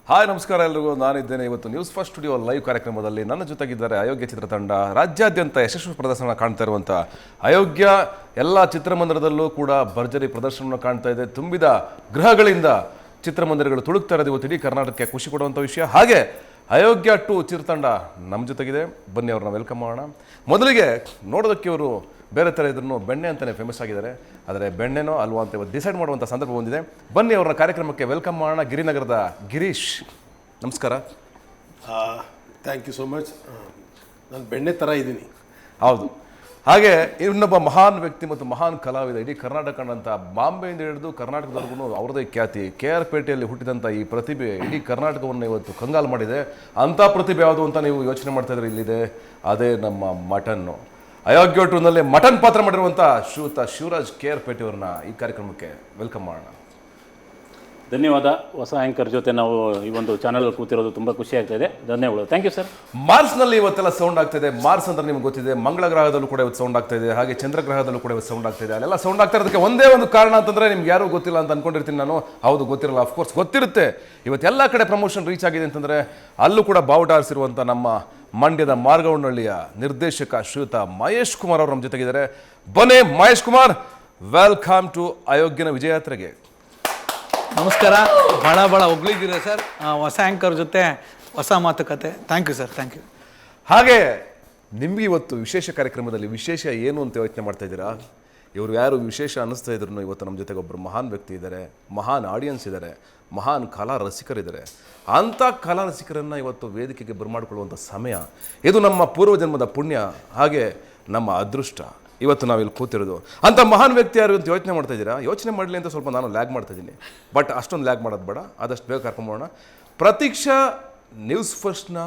Hi ನಮಸ್ಕಾರ ಎಲ್ಲರಿಗೂ, ನಾನಿದ್ದೇನೆ. ಇವತ್ತು ನ್ಯೂಸ್ ಫಸ್ಟ್ ಸ್ಟುಡಿಯೋ ಲೈವ್ ಕಾರ್ಯಕ್ರಮದಲ್ಲಿ ನನ್ನ ಜೊತೆಗಿದ್ದಾರೆ ಅಯೋಗ್ಯ ಚಿತ್ರತಂಡ. ರಾಜ್ಯಾದ್ಯಂತ ಯಶಸ್ವಿ ಪ್ರದರ್ಶನ ಕಾಣ್ತಾ ಇರುವಂಥ ಅಯೋಗ್ಯ ಎಲ್ಲ ಚಿತ್ರಮಂದಿರದಲ್ಲೂ ಕೂಡ ಭರ್ಜರಿ ಪ್ರದರ್ಶನವನ್ನು ಕಾಣ್ತಾ ಇದೆ. ತುಂಬಿದ ಗೃಹಗಳಿಂದ ಚಿತ್ರಮಂದಿರಗಳು ತುಳುಕ್ತಾ ಇರೋದು ಇವತ್ತು ಇಡೀ ಕರ್ನಾಟಕಕ್ಕೆ ಖುಷಿ ಕೊಡುವಂಥ ವಿಷಯ. ಹಾಗೆ ಅಯೋಗ್ಯ 2 ಚಿತ್ರತಂಡ ನಮ್ಮ ಜೊತೆಗಿದೆ. ಬನ್ನಿ ಅವ್ರನ್ನ ವೆಲ್ಕಮ್ ಮಾಡೋಣ. ಮೊದಲಿಗೆ ನೋಡೋದಕ್ಕೆ ಇವರು ಬೇರೆ ಥರ ಇದ್ರೂ ಬೆಣ್ಣೆ ಅಂತಲೇ ಫೇಮಸ್ ಆಗಿದ್ದಾರೆ. ಆದರೆ ಬೆಣ್ಣೆನೋ ಅಲ್ವಾ ಅಂತ ಇವತ್ತು ಡಿಸೈಡ್ ಮಾಡುವಂಥ ಸಂದರ್ಭ ಬಂದಿದೆ. ಬನ್ನಿ ಅವ್ರನ್ನ ಕಾರ್ಯಕ್ರಮಕ್ಕೆ ವೆಲ್ಕಮ್ ಮಾಡೋಣ. ಗಿರಿನಗರದ ಗಿರೀಶ್, ನಮಸ್ಕಾರ. Thank you so much. ನಾನು ಬೆಣ್ಣೆ ಥರ ಇದ್ದೀನಿ. ಹೌದು. ಹಾಗೆ ಇನ್ನೊಬ್ಬ ಮಹಾನ್ ವ್ಯಕ್ತಿ ಮತ್ತು ಮಹಾನ್ ಕಲಾವಿದ, ಇಡೀ ಕರ್ನಾಟಕ ಅಂತ ಬಾಂಬೆಯಿಂದ ಹಿಡಿದು ಕರ್ನಾಟಕದವರೆಗೂ ಅವ್ರದೇ ಖ್ಯಾತಿ. KR ಪೇಟೆಯಲ್ಲಿ ಹುಟ್ಟಿದಂಥ ಈ ಪ್ರತಿಭೆ ಇಡೀ ಕರ್ನಾಟಕವನ್ನು ಇವತ್ತು ಕಂಗಾಲು ಮಾಡಿದೆ. ಅಂಥ ಪ್ರತಿಭೆ ಯಾವುದು ಅಂತ ನೀವು ಯೋಚನೆ ಮಾಡ್ತಾ ಇದ್ರೆ ಇಲ್ಲಿದೆ, ಅದೇ ನಮ್ಮ ಮಟನ್ನು. ಅಯೋಗ್ಯ 2ನಲ್ಲಿ ಮಟನ್ ಪಾತ್ರ ಮಾಡಿರುವಂಥ ಶ್ರೀಯುತ ಶಿವರಾಜ್ KR ಪೇಟೆಯವ್ರನ್ನ ಈ ಕಾರ್ಯಕ್ರಮಕ್ಕೆ ವೆಲ್ಕಮ್ ಮಾಡೋಣ. ಧನ್ಯವಾದ. ಹೊಸ ಆ್ಯಂಕರ್ ಜೊತೆ ನಾವು ಈ ಒಂದು ಚಾನಲ್ ಕೂತಿರೋದು ತುಂಬ ಖುಷಿ ಆಗ್ತಾ ಇದೆ. ಧನ್ಯವಾದ. Thank you sir. ಮಾರ್ಸ್ನಲ್ಲಿ ಇವತ್ತೆಲ್ಲ ಸೌಂಡ್ ಆಗ್ತಾಯಿದೆ. ಮಾರ್ಸ್ ಅಂದ್ರೆ ನಿಮ್ಗೆ ಗೊತ್ತಿದೆ, ಮಂಗಳ ಗ್ರಹದಲ್ಲೂ ಕೂಡ ಇವತ್ತು ಸೌಂಡ್ ಆಗ್ತಾ ಇದೆ. ಹಾಗೆ ಚಂದ್ರಗ್ರಹದಲ್ಲೂ ಕೂಡ ಇವತ್ತು ಸೌಂಡ್ ಆಗ್ತಾ ಇದೆ. ಅಲ್ಲೆಲ್ಲ ಸೌಂಡ್ ಆಗ್ತಾ ಇರೋದಕ್ಕೆ ಒಂದೇ ಒಂದು ಕಾರಣ ಅಂತಂದ್ರೆ ನಿಮ್ಗೆ ಯಾರು ಗೊತ್ತಿಲ್ಲ ಅಂತ ಅನ್ಕೊಂಡಿರ್ತೀನಿ ನಾನು. ಹೌದು, ಗೊತ್ತಿರಲ್ಲ, ಅಫ್ಕೋರ್ಸ್ ಗೊತ್ತಿರುತ್ತೆ. ಇವತ್ತೆಲ್ಲ ಕಡೆ ಪ್ರಮೋಷನ್ ರೀಚ್ ಆಗಿದೆ ಅಂತಂದ್ರೆ ಅಲ್ಲೂ ಕೂಡ ಬಾವುಟ ಆರಿಸಿರುವಂಥ ನಮ್ಮ ಮಂಡ್ಯದ ಮಾರ್ಗವನಹಳ್ಳಿಯ ನಿರ್ದೇಶಕ ಶ್ರೀಯುತ ಮಹೇಶ್ ಕುಮಾರ್ ಅವರು ನಮ್ಮ ಜೊತೆಗಿದ್ದಾರೆ. ಬನ್ನಿ ಮಹೇಶ್ ಕುಮಾರ್, ವೆಲ್ಕಮ್ ಟು ಅಯೋಗ್ಯನ ವಿಜಯಯಾತ್ರೆಗೆ. ನಮಸ್ಕಾರ. ಭಾಳ ಹೊಗಳಿದ್ದೀರಾ ಸರ್. ಹೊಸ ಆ್ಯಂಕರ್ ಜೊತೆ ಹೊಸ ಮಾತುಕತೆ. Thank you sir, thank you. ಹಾಗೆ ನಿಮ್ಗೆ ಇವತ್ತು ವಿಶೇಷ ಕಾರ್ಯಕ್ರಮದಲ್ಲಿ ವಿಶೇಷ ಏನು ಅಂತ ಯೋಚನೆ ಮಾಡ್ತಾ ಇದ್ದೀರಾ? ಇವರು ಯಾರು ವಿಶೇಷ ಅನ್ನಿಸ್ತಾ ಇದ್ರು, ಇವತ್ತು ನಮ್ಮ ಜೊತೆಗೆ ಒಬ್ಬರು ಮಹಾನ್ ವ್ಯಕ್ತಿ ಇದ್ದಾರೆ, ಮಹಾನ್ ಆಡಿಯನ್ಸ್ ಇದ್ದಾರೆ, ಮಹಾನ್ ಕಲಾ ರಸಿಕರಿದ್ದಾರೆ. ಅಂಥ ಕಲಾ ರಸಿಕರನ್ನು ಇವತ್ತು ವೇದಿಕೆಗೆ ಬರಮಾಡಿಕೊಳ್ಳುವಂಥ ಸಮಯ ಇದು. ನಮ್ಮ ಪೂರ್ವಜನ್ಮದ ಪುಣ್ಯ, ಹಾಗೆ ನಮ್ಮ ಅದೃಷ್ಟ. ಇವತ್ತು ನಾವಿಲ್ಲಿ ಕೂತಿರೋದು ಅಂಥ ಮಹಾನ್ ವ್ಯಕ್ತಿ ಯಾರು ಅಂತ ಯೋಚನೆ ಮಾಡ್ತಾ ಇದ್ದೀರಾ? ಯೋಚನೆ ಮಾಡಲಿ ಅಂತ ಸ್ವಲ್ಪ ನಾನು ಲ್ಯಾಗ್ ಮಾಡ್ತಾ ಇದ್ದೀನಿ, ಬಟ್ ಅಷ್ಟೊಂದು ಲ್ಯಾಗ್ ಮಾಡೋದು ಬೇಡ, ಆದಷ್ಟು ಬೇಗ ಕರ್ಕೊಂಬೋಣ. ಪ್ರತೀಕ್ಷಾ ನ್ಯೂಸ್ ಫಸ್ಟ್ನ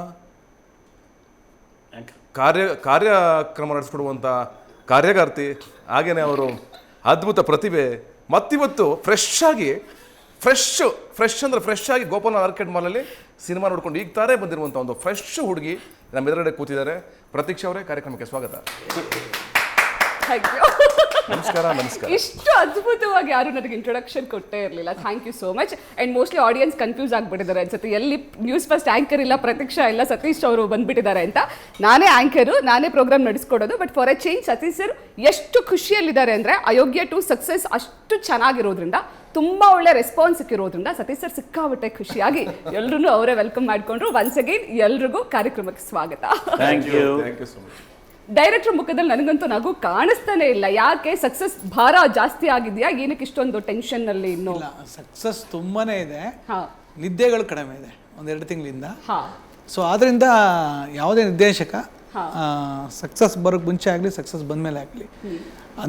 ಕಾರ್ಯಕ್ರಮ ನಡೆಸ್ಕೊಡುವಂಥ ಕಾರ್ಯಕರ್ತಿ, ಹಾಗೆಯೇ ಅವರು ಅದ್ಭುತ ಪ್ರತಿಭೆ. ಮತ್ತಿವತ್ತು ಫ್ರೆಶ್ ಆಗಿ ಗೋಪಾಲ ಆರ್ಕೆಡ್ ಮಾಲಲ್ಲಿ ಸಿನಿಮಾ ನೋಡ್ಕೊಂಡು ಈಗ ತಾರೆ ಬಂದಿರುವಂಥ ಒಂದು ಫ್ರೆಶ್ ಹುಡುಗಿ ನಮ್ಮ ಎದುರುಗಡೆ ಕೂತಿದ್ದಾರೆ. ಪ್ರತೀಕ್ಷಾ ಅವರೇ, ಕಾರ್ಯಕ್ರಮಕ್ಕೆ ಸ್ವಾಗತ. ನಮಸ್ಕಾರ. ಇಷ್ಟು ಅದ್ಭುತವಾಗಿ ಯಾರು ನನಗೆ ಇಂಟ್ರೊಡಕ್ಷನ್ ಕೊಟ್ಟೇ ಇರಲಿಲ್ಲ. Thank you so much. And mostly audience confuse ಆಗಿಬಿಟ್ಟಿದ್ದಾರೆ ಅನ್ಸುತ್ತೆ, ಎಲ್ಲಿ ನ್ಯೂಸ್ ಫಸ್ಟ್ ಆ್ಯಂಕರ್ ಇಲ್ಲ, ಪ್ರತೀಕ್ಷಾ ಇಲ್ಲ, ಸತೀಶ್ ಅವರು ಬಂದ್ಬಿಟ್ಟಿದ್ದಾರೆ ಅಂತ. ನಾನೇ ಆ್ಯಂಕರು, ನಾನೇ ಪ್ರೋಗ್ರಾಮ್ ನಡೆಸ್ಕೊಡೋದು. But for a change Satish sir ಎಷ್ಟು ಖುಷಿಯಲ್ಲಿದ್ದಾರೆ ಅಂದರೆ ಅಯೋಗ್ಯ 2 ಸಕ್ಸಸ್ ಅಷ್ಟು ಚೆನ್ನಾಗಿರೋದ್ರಿಂದ, ತುಂಬ ಒಳ್ಳೆ ರೆಸ್ಪಾನ್ಸ್ ಸಿಕ್ಕಿರೋದ್ರಿಂದ ಸತೀಶ್ ಸರ್ ಸಿಕ್ಕಾಬಿಟ್ಟೆ ಖುಷಿಯಾಗಿ ಎಲ್ಲರೂ ಅವರೇ ವೆಲ್ಕಮ್ ಮಾಡಿಕೊಂಡ್ರು. ಒನ್ಸ್ ಅಗೈನ್ ಎಲ್ರಿಗೂ ಕಾರ್ಯಕ್ರಮಕ್ಕೆ ಸ್ವಾಗತ. Thank you so much. Director ಮುಖದಲ್ಲಿ ನನಗಂತೂ ನಗು ಕಾಣಿಸ್ತಾನೆ ಇಲ್ಲ. ಯಾಕೆ? ಸಕ್ಸಸ್ ಭಾರ ಜಾಸ್ತಿ ಆಗಿದೆಯಾ? ಏನಕ್ಕೆ ಇಷ್ಟೊಂದು ಟೆನ್ಷನ್ ನಲ್ಲಿ? ಇನ್ನು ಸಕ್ಸಸ್ ತುಂಬಾನೇ ಇದೆ, ನಿದ್ದೆಗಳು ಕಡಿಮೆ ಇದೆ 1-2 ತಿಂಗಳಿಂದ. ಸೊ ಆದ್ರಿಂದ ಯಾವುದೇ ನಿರ್ದೇಶಕ ಸಕ್ಸಸ್ ಬರೋಕ್ಕೆ ಮುಂಚೆ ಆಗಲಿ, ಸಕ್ಸಸ್ ಬಂದಮೇಲೆ ಆಗಲಿ,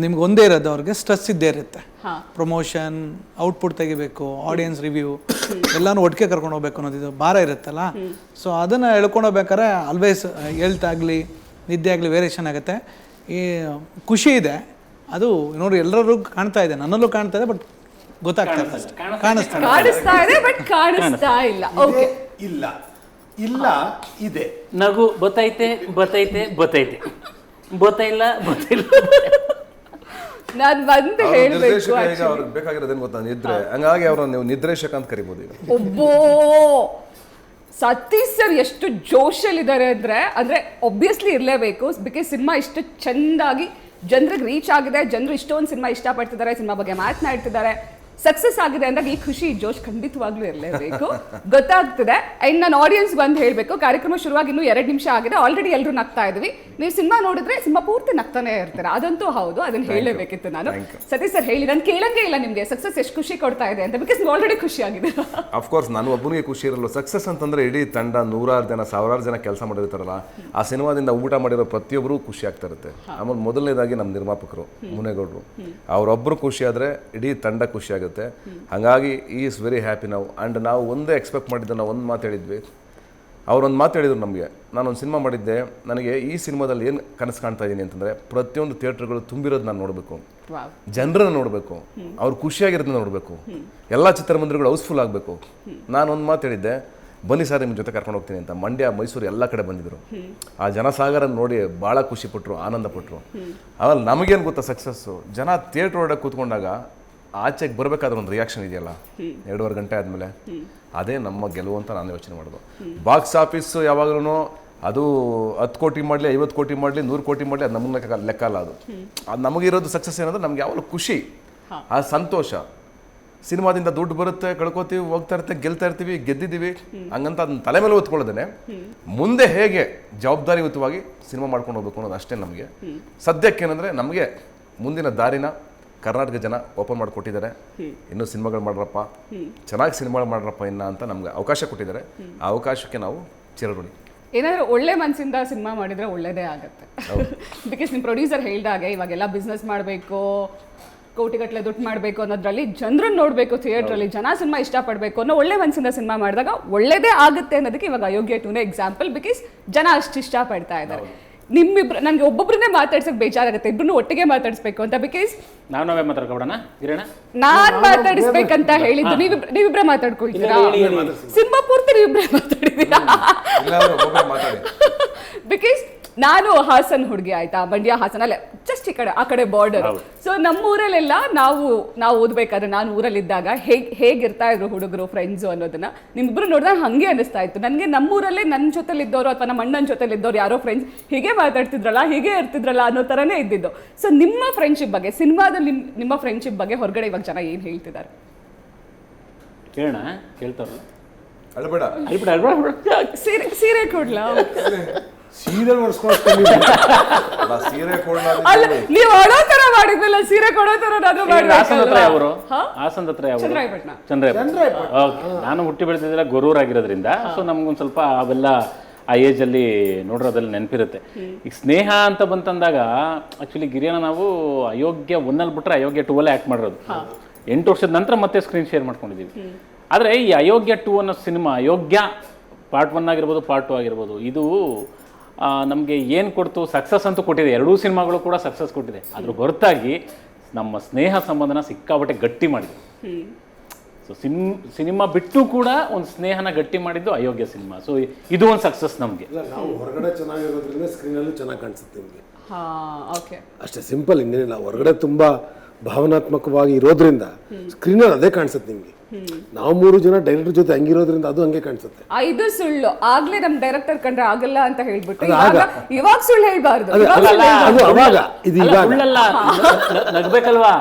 ನಿಮ್ಗೆ ಒಂದೇ ಇರೋದು, ಅವ್ರಿಗೆ ಸ್ಟ್ರೆಸ್ ಇದ್ದೇ ಇರುತ್ತೆ. ಪ್ರಮೋಷನ್, ಔಟ್ಪುಟ್ ತೆಗಿಬೇಕು, ಆಡಿಯನ್ಸ್ ರಿವ್ಯೂ ಎಲ್ಲಾನು ಒಟ್ಟಿಗೆ ಕರ್ಕೊಂಡು ಹೋಗ್ಬೇಕು ಅನ್ನೋದು ಭಾರ ಇರುತ್ತಲ್ಲ. ಸೊ ಅದನ್ನು ಹೇಳ್ಕೊಂಡೋಗ್ಬೇಕಾದ್ರೆ ಆಲ್ವೇಸ್ ಹೆಲ್ತ್ ಆಗಲಿ, ನಿದ್ದೆ ಆಗಲಿ ವೇರಿಯೇಷನ್ ಆಗುತ್ತೆ. ಈ ಖುಷಿ ಇದೆ, ಅದು ನೋಡಿ ಎಲ್ಲರೂ ಕಾಣ್ತಾ ಇದೆ, ನನ್ನಲ್ಲೂ ಕಾಣ್ತಾ ಇದೆ, ಬಟ್ ಗೊತ್ತಾಗ್ತಾ ಕಾಣಿಸ್ತಾ ಇದೆ ಬಟ್ ಕಾಣಿಸ್ತಾ ಇಲ್ಲ. ಓಕೆ, ಇಲ್ಲ ಇದೆ. ನಗು ಬತ್ತೈತೆ ಗೊತ್ತಿಲ್ಲ. ನಾನು ಬಂದು ಹೇಳ್ಬೇಕು, ಅವ್ರಿಗೆ ಬೇಕಾಗಿರೋದೇನು ಗೊತ್ತಾ? ನಿದ್ರೆ. ಹಂಗಾಗಿ ಅವ್ರನ್ನ ನೀವು ನಿದ್ರೇಶಕ ಅಂತ ಕರಿಬೋದು ಈಗ. ಒಬ್ಬೋ ಸತೀಶ್ ಸರ್ ಎಷ್ಟು ಜೋಶಲ್ಲಿದ್ದಾರೆ ಅಂದ್ರೆ ಒಬ್ವಿಯಸ್ಲಿ ಇರಲೇಬೇಕು. ಬಿಕಾಸ್ ಸಿನಿಮಾ ಇಷ್ಟು ಚೆಂದಾಗಿ ಜನರಿಗೆ ರೀಚ್ ಆಗಿದೆ, ಜನರು ಇಷ್ಟೊಂದು ಸಿನಿಮಾ ಇಷ್ಟಪಡ್ತಿದ್ದಾರೆ, ಸಿನಿಮಾ ಬಗ್ಗೆ ಮಾತನಾಡ್ತಿದ್ದಾರೆ, ಸಕ್ಸಸ್ ಆಗಿದೆ ಅಂದಾಗ ಈ ಖುಷಿ, ಈ ಜೋಶ್ ಖಂಡಿತವಾಗ್ಲೂ ಇರಲೇಬೇಕು. ಗೊತ್ತಾಗ್ತದೆ. ಅಂಡ್ ನಾನು ಆಡಿಯನ್ಸ್ ಬಂದು ಹೇಳಬೇಕು, ಕಾರ್ಯಕ್ರಮ ಶುರುವಾಗಿ ಇನ್ನೂ 2 ನಿಮಿಷ ಆಗಿದೆ, ಆಲ್ರೆಡಿ ಎಲ್ಲರೂ ನಗ್ತಾ ಇದ್ವಿ. ನೀವು ಸಿನಿಮಾ ನೋಡಿದ್ರೆ ಸಿನಿಮಾ ಪೂರ್ತಿ ನಗ್ತಾನೆ ಇರ್ತಾರೆ, ಅದಂತೂ ಹೌದು, ಅದನ್ನ ಹೇಳಲೇಬೇಕಿತ್ತು ನಾನು. ಸತೀಶ್ ಸರ್ ಹೇಳಿ, ನಾನು ಕೇಳಂಗೇ ಇಲ್ಲ ನಿಮಗೆ ಸಕ್ಸಸ್ ಎಷ್ಟು ಖುಷಿ ಕೊಡ್ತಾ ಇದೆ ಅಂತ, ಬಿಕಾಸ್ ನೀವು ಆಲ್ರೆಡಿ ಖುಷಿ ಆಗಿದೆ. ಅಫ್ಕೋರ್ಸ್ ನಾನು ಒಬ್ಬನಿಗೆ ಖುಷಿ ಇರಲ್ಲ. ಸಕ್ಸಸ್ ಅಂತಂದ್ರೆ ಇಡೀ ತಂಡ 100 ಜನ 1000 ಜನ ಕೆಲಸ ಮಾಡಿರ್ತಾರಲ್ಲ, ಆ ಸಿನಿಮಾದಿಂದ ಊಟ ಮಾಡಿರೋ ಪ್ರತಿಯೊಬ್ಬರು ಖುಷಿ ಆಗ್ತಾ ಇರುತ್ತೆ. ಆಮೇಲೆ ಮೊದಲನೇದಾಗಿ ನಮ್ಮ ನಿರ್ಮಾಪಕರು ಮುನೇಗೌಡರು, ಅವರೊಬ್ಬರು ಖುಷಿ ಆದರೆ ಇಡೀ ತಂಡ ಖುಷಿ ಆಗುತ್ತೆ. ಹಾಗಾಗಿ ಈಸ್ ವೆರಿ ಹ್ಯಾಪಿ ನಾವು. ಆ್ಯಂಡ್ ನಾವು ಒಂದೇ ಎಕ್ಸ್ಪೆಕ್ಟ್ ಮಾಡಿದ್ದೆ, ನಾವು ಒಂದು ಮಾತು ಹೇಳಿದ್ವಿ, ಅವರೊಂದು ಮಾತು ಹೇಳಿದ್ರು ನಮಗೆ. ನಾನೊಂದು ಸಿನಿಮಾ ಮಾಡಿದ್ದೆ, ನನಗೆ ಈ ಸಿನಿಮಾದಲ್ಲಿ ಏನು ಕನಸು ಕಾಣ್ತಾ ಇದ್ದೀನಿ ಅಂತಂದರೆ, ಪ್ರತಿಯೊಂದು ಥಿಯೇಟ್ರ್ಗಳು ತುಂಬಿರೋದು ನಾನು ನೋಡಬೇಕು, ಜನರನ್ನು ನೋಡಬೇಕು, ಅವ್ರು ಖುಷಿಯಾಗಿರೋದನ್ನ ನೋಡಬೇಕು, ಎಲ್ಲ ಚಿತ್ರಮಂದಿರಗಳು ಹೌಸ್ಫುಲ್ ಆಗಬೇಕು. ನಾನೊಂದು ಮಾತು ಹೇಳಿದ್ದೆ, ಬನ್ನಿ ಸರ್ ನಿಮ್ಮ ಜೊತೆ ಕರ್ಕೊಂಡು ಹೋಗ್ತೀನಿ ಅಂತ. ಮಂಡ್ಯ, ಮೈಸೂರು ಎಲ್ಲ ಕಡೆ ಬಂದಿದ್ರು. ಆ ಜನಸಾಗರ ನೋಡಿ ಭಾಳ ಖುಷಿಪಟ್ಟರು, ಆನಂದ ಪಟ್ಟರು. ಆಮೇಲೆ ನಮಗೇನು ಗೊತ್ತಾ ಸಕ್ಸಸ್ಸು, ಜನ ಥಿಯೇಟ್ರ್ ಒಳಗೆ ಕೂತ್ಕೊಂಡಾಗ ಆಚೆಗೆ ಬರಬೇಕಾದ್ರೆ ಒಂದು ರಿಯಾಕ್ಷನ್ ಇದೆಯಲ್ಲ 2.5 ಗಂಟೆ ಆದಮೇಲೆ ಅದೇ ನಮ್ಮ ಗೆಲುವು ಅಂತ ನಾನು ಯೋಚನೆ ಮಾಡೋದು. ಬಾಕ್ಸ್ ಆಫೀಸ್ ಯಾವಾಗಲೂ ಅದು 10 ಕೋಟಿ ಮಾಡಲಿ 50 ಕೋಟಿ ಮಾಡಲಿ 100 ಕೋಟಿ ಮಾಡಲಿ ಅದು ನಮಗೆ ಲೆಕ್ಕ ಅಲ್ಲ. ಅದು ನಮಗಿರೋದು ಸಕ್ಸಸ್ ಏನಂದ್ರೆ ನಮ್ಗೆ ಯಾವಾಗಲೂ ಖುಷಿ, ಆ ಸಂತೋಷ. ಸಿನಿಮಾದಿಂದ ದುಡ್ಡು ಬರುತ್ತೆ, ಕಳ್ಕೊತೀವಿ, ಹೋಗ್ತಾ ಇರ್ತೀವಿ, ಗೆಲ್ತಾ ಇರ್ತೀವಿ, ಗೆದ್ದಿದ್ದೀವಿ ಹಂಗಂತ ಅದನ್ನ ತಲೆ ಮೇಲೆ ಹೊತ್ಕೊಳ್ಳೋದೇನೆ ಮುಂದೆ ಹೇಗೆ ಜವಾಬ್ದಾರಿಯುತವಾಗಿ ಸಿನಿಮಾ ಮಾಡ್ಕೊಂಡು ಹೋಗ್ಬೇಕು ಅನ್ನೋದು ಅಷ್ಟೇ ನಮಗೆ. ಸದ್ಯಕ್ಕೆ ಏನಂದರೆ ನಮಗೆ ಮುಂದಿನ ದಾರಿನ ಕರ್ನಾಟಕ ಜನ ಓಪನ್ ಮಾಡಿಕೊಟ್ಟಿದ್ದಾರೆ. ಇನ್ನೂ ಸಿನಿಮಾಗಳು ಮಾಡ್ರಪ್ಪ, ಚೆನ್ನಾಗಿ ಸಿನಿಮಾಗಳು ಮಾಡ್ರಪ್ಪ ಇನ್ನ ಅಂತ ನಮ್ಗೆ ಅವಕಾಶ ಕೊಟ್ಟಿದ್ದಾರೆ. ಆ ಅವಕಾಶಕ್ಕೆ ನಾವು ಚಿರಋಣಿ. ಏನಾದರೂ ಒಳ್ಳೆ ಮನಸ್ಸಿಂದ ಸಿನಿಮಾ ಮಾಡಿದರೆ ಒಳ್ಳೇದೇ ಆಗುತ್ತೆ. ಬಿಕಾಸ್ ನಿಮ್ಮ ಪ್ರೊಡ್ಯೂಸರ್ ಹೇಳ್ದಾಗೆ ಇವಾಗೆಲ್ಲ ಬಿಸ್ನೆಸ್ ಮಾಡಬೇಕು, ಕೋಟಿಗಟ್ಟಲೆ ದುಡ್ಡು ಮಾಡಬೇಕು ಅನ್ನೋದ್ರಲ್ಲಿ ಜನರನ್ನು ನೋಡಬೇಕು, ಥಿಯೇಟ್ರಲ್ಲಿ ಜನ ಸಿನಿಮಾ ಇಷ್ಟಪಡಬೇಕು ಅನ್ನೋ ಒಳ್ಳೆ ಮನಸ್ಸಿಂದ ಸಿನಿಮಾ ಮಾಡಿದಾಗ ಒಳ್ಳೇದೇ ಆಗುತ್ತೆ ಅನ್ನೋದಕ್ಕೆ ಇವಾಗ ಅಯೋಗ್ಯ 2ನೇ ಎಕ್ಸಾಂಪಲ್. ಬಿಕಾಸ್ ಜನ ಅಷ್ಟು ಇಷ್ಟಪಡ್ತಾ ಇದ್ದಾರೆ. ನಿಮ್ಮಿಬ್ರು ನನಗೆ ಒಬ್ಬೊಬ್ಬರನ್ನೇ ಮಾತಾಡ್ಸಕ್ಕೆ ಬೇಜಾರಾಗುತ್ತೆ, ಇಬ್ಬರನ್ನು ಒಟ್ಟಿಗೆ ಮಾತಾಡಿಸ್ಬೇಕು ಅಂತ. ಬಿಕಾಸ್ ನಾವೇ ಮಾತಾಡ್ಕೊಬಿಡೋಣ ಗಿರಣ. ನಾನ್ ಮಾತಾಡಿಸ್ಬೇಕಂತ ಹೇಳಿದ್ದು ನೀವಿಬ್ರೆ ಮಾತಾಡ್ಕೊಳ್ತೀರಾ? ಸಿನಿಮಾ ಪೂರ್ತಿ ನೀವಿಬ್ರೆ ಮಾತಾಡಿದ್ದೀರಾ? ಬಿಕಾಸ್ ನಾನು ಹಾಸನ್ ಹುಡುಗಿ ಆಯ್ತಾ, ಮಂಡ್ಯ ಹಾಸನ ಅಲ್ಲೇ ಜಸ್ಟ್ ಆ ಕಡೆ ಬಾರ್ಡರ್. ಸೊ ನಮ್ಮೂರಲ್ಲೆಲ್ಲ ನಾವು ಓದ್ಬೇಕಾದ್ರೆ ನಾನು ಊರಲ್ಲಿದ್ದಾಗ ಹೇಗಿರ್ತಾ ಇದ್ರು ಹುಡುಗರು ಫ್ರೆಂಡ್ಸು ಅನ್ನೋದನ್ನ ನಿಮ್ಮಿಬ್ರು ನೋಡಿದಾಗ ಹಂಗೆ ಅನಿಸ್ತಾ ಇತ್ತು ನನಗೆ. ನಮ್ಮೂರಲ್ಲೇ ನನ್ನ ಜೊತೆಲಿದ್ದವರು ಅಥವಾ ನಮ್ಮ ಅಣ್ಣನ ಜೊತೆಲಿದ್ದವ್ರು ಯಾರೋ ಫ್ರೆಂಡ್ಸ್ ಹೀಗೆ ಮಾತಾಡ್ತಿದ್ರಲ್ಲ, ಹೀಗೆ ಇರ್ತಿದ್ರಲ್ಲ ಅನ್ನೋ ಥರನೇ ಇದ್ದಿದ್ದು. ಸೊ ನಿಮ್ಮ ಫ್ರೆಂಡ್ಶಿಪ್ ಬಗ್ಗೆ, ಸಿನಿಮಾದಲ್ಲಿ ನಿಮ್ಮ ಫ್ರೆಂಡ್ಶಿಪ್ ಬಗ್ಗೆ ಹೊರಗಡೆ ಇವಾಗ ಜನ ಏನು ಹೇಳ್ತಿದ್ದಾರೆ ಕೇಳೋಣ. ಕೇಳ್ತಾರಲ್ಲ ಅಳ್ಬೇಡ, ಸೀರೆ ಕೊಡ್ಲಾ? ಸೀರಿಯಲ್ ಸೀರೆ ಅಲ್ಲ, ನೀವು ಅಳೋ ತರ ಮಾಡಿದ್ಮೇಲೆ ಸೀರೆ ಕೊಡೋ ತರ ನಾನು ಹಾಸನ ಹತ್ರ ಯಾವರು? ಹಾಸನ ಹತ್ರ ಯಾವರು? ಚಂದ್ರಾಯಪಟ್ಟಣ. ನಾನು ಹುಟ್ಟಿ ಬೆಳೆದಿದ್ದೆಲ್ಲ ಗೊರೂರಾಗಿರೋದ್ರಿಂದ ಸೊ ನಮ್ಗೊಂದು ಸ್ವಲ್ಪ ಅವೆಲ್ಲ ಆ ಏಜಲ್ಲಿ ನೋಡಿರೋದಲ್ಲಿ ನೆನಪಿರುತ್ತೆ. ಈಗ ಸ್ನೇಹ ಅಂತ ಬಂತಂದಾಗ ಆ್ಯಕ್ಚುಲಿ ಗಿರಿಯನ ನಾವು ಅಯೋಗ್ಯ 1 ಬಿಟ್ರೆ ಅಯೋಗ್ಯ 2 ಆ್ಯಕ್ಟ್ ಮಾಡಿರೋದು. 8 ವರ್ಷದ ನಂತರ ಮತ್ತೆ ಸ್ಕ್ರೀನ್ ಶೇರ್ ಮಾಡ್ಕೊಂಡಿದ್ದೀವಿ. ಆದರೆ ಈ ಅಯೋಗ್ಯ 2 ಅನ್ನೋ ಸಿನಿಮಾ, ಅಯೋಗ್ಯ ಪಾರ್ಟ್ 1 ಆಗಿರ್ಬೋದು, ಪಾರ್ಟ್ 2 ಆಗಿರ್ಬೋದು, ಇದು ನಮಗೆ ಏನು ಕೊಡ್ತು? ಸಕ್ಸಸ್ ಅಂತೂ ಕೊಟ್ಟಿದೆ. 2 ಸಿನಿಮಾಗಳು ಕೂಡ ಸಕ್ಸಸ್ ಕೊಟ್ಟಿದೆ. ಅದ್ರ ಹೊರತಾಗಿ ನಮ್ಮ ಸ್ನೇಹ ಸಂಬಂಧನ ಸಿಕ್ಕಾಬಟ್ಟೆ ಗಟ್ಟಿ ಮಾಡಿದೆ. ಸೊ ಸಿನಿಮಾ ಬಿಟ್ಟು ಕೂಡ ಒಂದು ಸ್ನೇಹನ ಗಟ್ಟಿ ಮಾಡಿದ್ದು ಅಯೋಗ್ಯ ಸಿನಿಮಾ. ಸೊ ಇದು ಒಂದು ಸಕ್ಸಸ್ ನಮಗೆ. ನಾವು ಹೊರಗಡೆ ಚೆನ್ನಾಗಿರೋದ್ರಿಂದ ಸ್ಕ್ರೀನಲ್ಲೂ ಚೆನ್ನಾಗಿ ಕಾಣಿಸುತ್ತೆ ನಿಮಗೆ, ಓಕೆ, ಅಷ್ಟೇ ಸಿಂಪಲ್. ಇನ್ನೇನಿಲ್ಲ, ಹೊರಗಡೆ ತುಂಬ ಭಾವನಾತ್ಮಕವಾಗಿ ಇರೋದ್ರಿಂದ ಸ್ಕ್ರೀನಲ್ಲಿ ಅದೇ ಕಾಣಿಸುತ್ತೆ ನಿಮಗೆ. ನಾವು 3 ಜನ ಡೈರೆಕ್ಟರ್ ಜೊತೆ ಹಂಗಿರೋದ್ರಿಂದ ಅದು ಹಂಗೆ ಕಾಣಿಸುತ್ತೆ. ಇದು ಸುಳ್ಳು. ಆಗ್ಲೇ ನಮ್ ಡೈರೆಕ್ಟರ್ ಕಂಡ್ರೆ ಆಗಲ್ಲ ಅಂತ ಹೇಳ್ಬಿಟ್ಟು ಇವಾಗ ಸುಳ್ಳು ಹೇಳ್ಬಾರ್ದು. ನಗ್ಬೇಕಲ್ವಾ?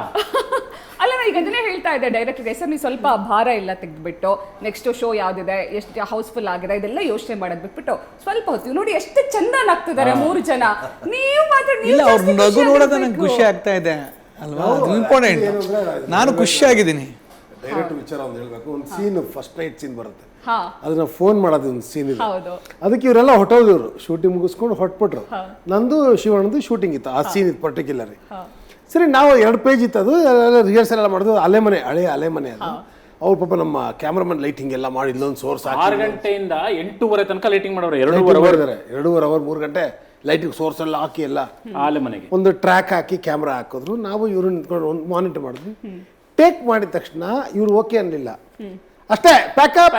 ಅಲ್ಲ, ನಾನು ಈಗ ಅದನ್ನೇ ಹೇಳ್ತಾ ಇದ್ದೆ ಡೈರೆಕ್ಟರ್ಗೆ, ಸರ್ ನೀವು ಸ್ವಲ್ಪ ಭಾರ ಎಲ್ಲ ತೆಗೆದ್ಬಿಟ್ಟು ನೆಕ್ಸ್ಟ್ ಶೋ ಯಾವ್ದಿದೆ, ಎಷ್ಟು ಹೌಸ್ಫುಲ್ ಆಗಿದೆ ಇದೆಲ್ಲ ಯೋಚನೆ ಮಾಡೋದ್ ಬಿಟ್ಬಿಟ್ಟು ಸ್ವಲ್ಪ ಹೊತ್ತು ನೋಡಿ ಎಷ್ಟು ಚಂದ ನಗ್ತಿದ್ದಾರೆ 3 ಜನ. ನೀವು ಮಾತ್ರ ಇಲ್ಲ, ಅವ್ರ ನಗು ನೋಡೋದ ನಂಗೆ ಖುಷಿ ಆಗ್ತಾ ಇದೆ ಅಲ್ವಾ? ಅದು ಇಂಪಾರ್ಟೆಂಟ್. ನಾನು ಖುಷಿಯಾಗಿದ್ದೀನಿ. ಡೈರೆಕ್ಟ್ ವಿಚಾರ ಒಂದು ಹೇಳ್ಬೇಕು. ಒಂದು ಸೀನ್, ಫಸ್ಟ್ ನೈಟ್ ಸೀನ್ ಬರುತ್ತೆ, ಅದನ್ನ ಫೋನ್ ಮಾಡೋದು ಒಂದು ಸೀನ್ ಇದೆ. ಅದಕ್ಕೆ ಇವರೆಲ್ಲ ಹೊಟ್ಟೋದ್ರು, ಶೂಟಿಂಗ್ ಮುಗಿಸ್ಕೊಂಡು ಹೊಟ್ಬಿಟ್ರು. ನಂದು ಶಿವಣ್ಣದು ಶೂಟಿಂಗ್ ಇತ್ತು, ಆ ಸೀನ್ ಇತ್ತು ಪರ್ಟಿಕ್ಯುಲರ್. ಸರಿ, ನಾವು 2 ಪೇಜ್ ಇತ್ತು, ಅದು ರಿಹರ್ಸಲ್ ಎಲ್ಲ ಮಾಡೋದು. ಅಲೆಮನೆ, ಹಳೆ ಅಲೆಮನೆ ಅದು. ಅವ್ರ ಪಾಪ ನಮ್ಮ ಕ್ಯಾಮ್ರಾಮನ್ ಲೈಟಿಂಗ್ ಎಲ್ಲ ಮಾಡಿ ಇಲ್ಲೊಂದು ಸೋರ್ಸ್ 6 ಗಂಟೆಯಿಂದ 8:30 ತನಕ ಲೈಟಿಂಗ್ ಮಾಡೋರು. 2.5 ಅವರ್ 3 ಗಂಟೆ ಲೈಟಿಂಗ್ ಸೋರ್ಸ್ ಎಲ್ಲ ಹಾಕಿ ಎಲ್ಲ ಆಲೆ ಮನೆಗೆ ಒಂದು ಟ್ರ್ಯಾಕ್ ಹಾಕಿ ಕ್ಯಾಮ್ರಾ ಹಾಕಿದ್ರು. ನಾವು ಇವ್ರು ನಿಂತ್ಕೊಂಡು ಒಂದು ಮಾನಿಟರ್ ಮಾಡಿದ್ವಿ. ಟೇಕ್ ಮಾಡಿದ ತಕ್ಷಣ ಇವ್ರು ಓಕೆ ಅನ್ನಲಿಲ್ಲ, ಅಷ್ಟೇ ಪ್ಯಾಕಪ್.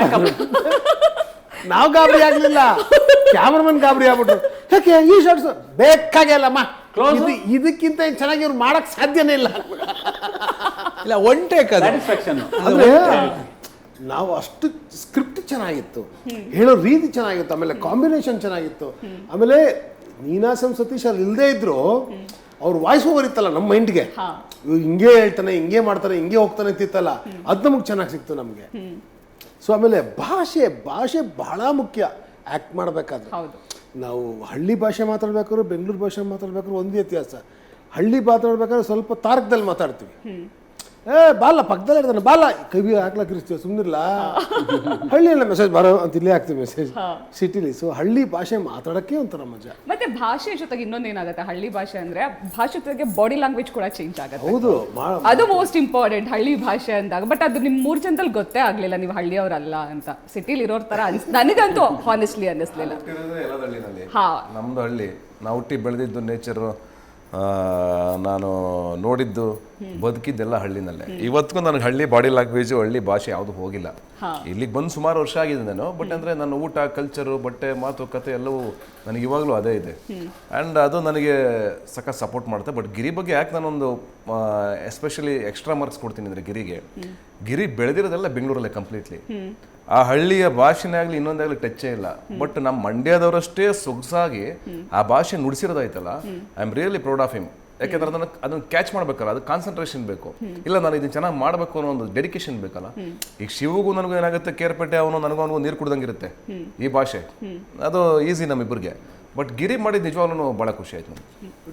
ನಾವು ಗಾಬರಿ ಆಗ್ಲಿಲ್ಲ, ಕ್ಯಾಮ್ರಾಮನ್ ಗಾಬರಿ ಆಗ್ಬಿಟ್ರು. ಯಾಕೆ ಈ ಶಾರ್ಟ್ಸ್ ಬೇಕಾಗಿಲ್ಲಮ್ಮ, ಇದಕ್ಕಿಂತ ಚೆನ್ನಾಗಿ ಇವ್ರು ಮಾಡಕ್ ಸಾಧ್ಯನೇ ಇಲ್ಲ. ಇಲ್ಲ, ಒನ್ ಟೇಕ್ ಸ್ಯಾಟಿಸ್ಫ್ಯಾಕ್ಷನ್. ಅಂದ್ರೆ ನಾವು ಅಷ್ಟು ಸ್ಕ್ರಿಪ್ಟ್ ಚೆನ್ನಾಗಿತ್ತು, ಹೇಳೋ ರೀತಿ ಚೆನ್ನಾಗಿತ್ತು, ಆಮೇಲೆ ಕಾಂಬಿನೇಷನ್ ಚೆನ್ನಾಗಿತ್ತು. ಆಮೇಲೆ ನೀನಾಸಂ ಸತೀಶ್ ಅಲ್ಲಿ ಇಲ್ಲದೆ ಇದ್ರು ಅವ್ರ ವಾಯ್ಸ್ ಓವರ್ ಇತ್ತಲ್ಲ ನಮ್ಮ ಮೈಂಡ್ಗೆ, ಇವ್ರು ಹಿಂಗೆ ಹೇಳ್ತಾನೆ, ಹಿಂಗೆ ಮಾಡ್ತಾನೆ, ಹಿಂಗೆ ಹೋಗ್ತಾನೆ ಅಂತಿತ್ತಲ್ಲ, ಅದು ನಮಗೆ ಚೆನ್ನಾಗಿ ಸಿಕ್ತು ನಮಗೆ. ಸೊ ಆಮೇಲೆ ಭಾಷೆ ಬಹಳ ಮುಖ್ಯ ಆ್ಯಕ್ಟ್ ಮಾಡಬೇಕಾದ್ರೆ. ನಾವು ಹಳ್ಳಿ ಭಾಷೆ ಮಾತಾಡ್ಬೇಕಾದ್ರು, ಬೆಂಗಳೂರು ಭಾಷೆ ಮಾತಾಡ್ಬೇಕಾದ್ರು ಒಂದು ವ್ಯತ್ಯಾಸ. ಹಳ್ಳಿ ಮಾತಾಡ್ಬೇಕಾದ್ರೆ ಸ್ವಲ್ಪ ತಾರ್ಕದಲ್ಲಿ ಮಾತಾಡ್ತೀವಿ. ಬಾಲ ಪಕ್ಕದಲ್ಲೇ ಇರ್ತಾನೆ, ಬಾಲ ಕವಿ ಹಾಕ್ಲಾಕಿರ್ತೀವಿ, ಸುಮ್ಮನಿಲ್ಲ. ಹಳ್ಳಿಯಲ್ಲ ಮೆಸೇಜ್ ಬರೋ ಅಂತ ಇಲ್ಲೇ ಹಾಕ್ತೀವಿ ಮೆಸೇಜ್ ಸಿಟಿಲಿ. ಸೊ ಹಳ್ಳಿ ಭಾಷೆ ಮಾತಾಡೋಕ್ಕೆ ಒಂಥರ ಮಜಾ. ಮತ್ತೆ ಭಾಷೆ ಜೊತೆಗೆ ಇನ್ನೊಂದೇನಾಗುತ್ತೆ, ಹಳ್ಳಿ ಭಾಷೆ ಅಂದ್ರೆ ಭಾಷೆ ಜೊತೆಗೆ ಬಾಡಿ ಲ್ಯಾಂಗ್ವೇಜ್ ಕೂಡ ಚೇಂಜ್ ಆಗುತ್ತೆ. ಹೌದು, ಅದು ಮೋಸ್ಟ್ ಇಂಪಾರ್ಟೆಂಟ್ ಹಳ್ಳಿ ಭಾಷೆ ಅಂದಾಗ. ಬಟ್ ಅದು ನಿಮ್ 3 ಜನದಲ್ಲಿ ಗೊತ್ತೇ ಆಗ್ಲಿಲ್ಲ ನೀವು ಹಳ್ಳಿಯವರಲ್ಲ ಅಂತ. ಸಿಟಿಲಿ ಇರೋರ್ ತರ ನನಗಂತೂ ಹಾನೆಸ್ಟ್ಲಿ ಅನ್ನಿಸ್ಲಿಲ್ಲ. ನಮ್ದು ಹಳ್ಳಿ, ನಾವು ಹುಟ್ಟಿ ಬೆಳೆದಿದ್ದು ನೇಚರು ನಾನು ನೋಡಿದ್ದು ಬದುಕಿದ್ದೆಲ್ಲ ಹಳ್ಳಿನಲ್ಲೇ. ಇವತ್ತಿಗೂ ನನಗೆ ಹಳ್ಳಿ ಬಾಡಿ ಲ್ಯಾಂಗ್ವೇಜು ಹಳ್ಳಿ ಭಾಷೆ ಯಾವುದು ಹೋಗಿಲ್ಲ. ಇಲ್ಲಿಗೆ ಬಂದು ಸುಮಾರು ವರ್ಷ ಆಗಿದೆ ನಾನು. ಬಟ್ ಅಂದರೆ ನನ್ನ ಊಟ, ಕಲ್ಚರು, ಬಟ್ಟೆ, ಮಾತುಕತೆ ಎಲ್ಲವೂ ನನಗೆ ಇವಾಗಲೂ ಅದೇ ಇದೆ. ಆ್ಯಂಡ್ ಅದು ನನಗೆ ಸಖತ್ ಸಪೋರ್ಟ್ ಮಾಡುತ್ತೆ. ಬಟ್ ಗಿರಿ ಬಗ್ಗೆ ಯಾಕೆ ನಾನೊಂದು ಎಸ್ಪೆಷಲಿ ಎಕ್ಸ್ಟ್ರಾ ಮಾರ್ಕ್ಸ್ ಕೊಡ್ತೀನಿ ಅಂದರೆ ಗಿರಿ ಬೆಳೆದಿರೋದೆಲ್ಲ ಬೆಂಗಳೂರಲ್ಲೇ ಕಂಪ್ಲೀಟ್ಲಿ. ಆ ಹಳ್ಳಿಯ ಭಾಷೆನೇ ಆಗಲಿ ಇನ್ನೊಂದಾಗಲಿ ಟಚ್ಚೇ ಇಲ್ಲ. ಬಟ್ ನಮ್ಮ ಮಂಡ್ಯದವರಷ್ಟೇ ಸೊಗಸಾಗಿ ಆ ಭಾಷೆ ನುಡಿಸಿರೋದಾಯ್ತಲ್ಲ, I am really proud of him. ಯಾಕೆಂದ್ರೆ ಅದನ್ನು ಕ್ಯಾಚ್ ಮಾಡ್ಬೇಕಲ್ಲ, ಅದು ಕಾನ್ಸಂಟ್ರೇಷನ್ ಬೇಕು. ಇಲ್ಲ ನಾನು ಇದನ್ನ ಚೆನ್ನಾಗಿ ಮಾಡಬೇಕು ಅನ್ನೋ ಒಂದು ಡೆಡಿಕೇಶನ್ ಬೇಕಲ್ಲ. ಈಗ ಶಿವಗೂ ನನಗೂ ಏನಾಗುತ್ತೆ, ಕೇರ್ಪೇಟೆ ಅವನಿಗೂ ನೀರು ಕುಡ್ದಂಗಿರುತ್ತೆ ಈ ಭಾಷೆ. ಅದು ಈಸಿ ನಮ್ಮಿಬ್ಬರಿಗೆ. ಬಟ್ ಗಿರಿ ಮಾಡಿದ ನಿಜವಾಗ್ಲೂ ಭಾಳ ಖುಷಿ ಆಯ್ತು ನನಗೆ.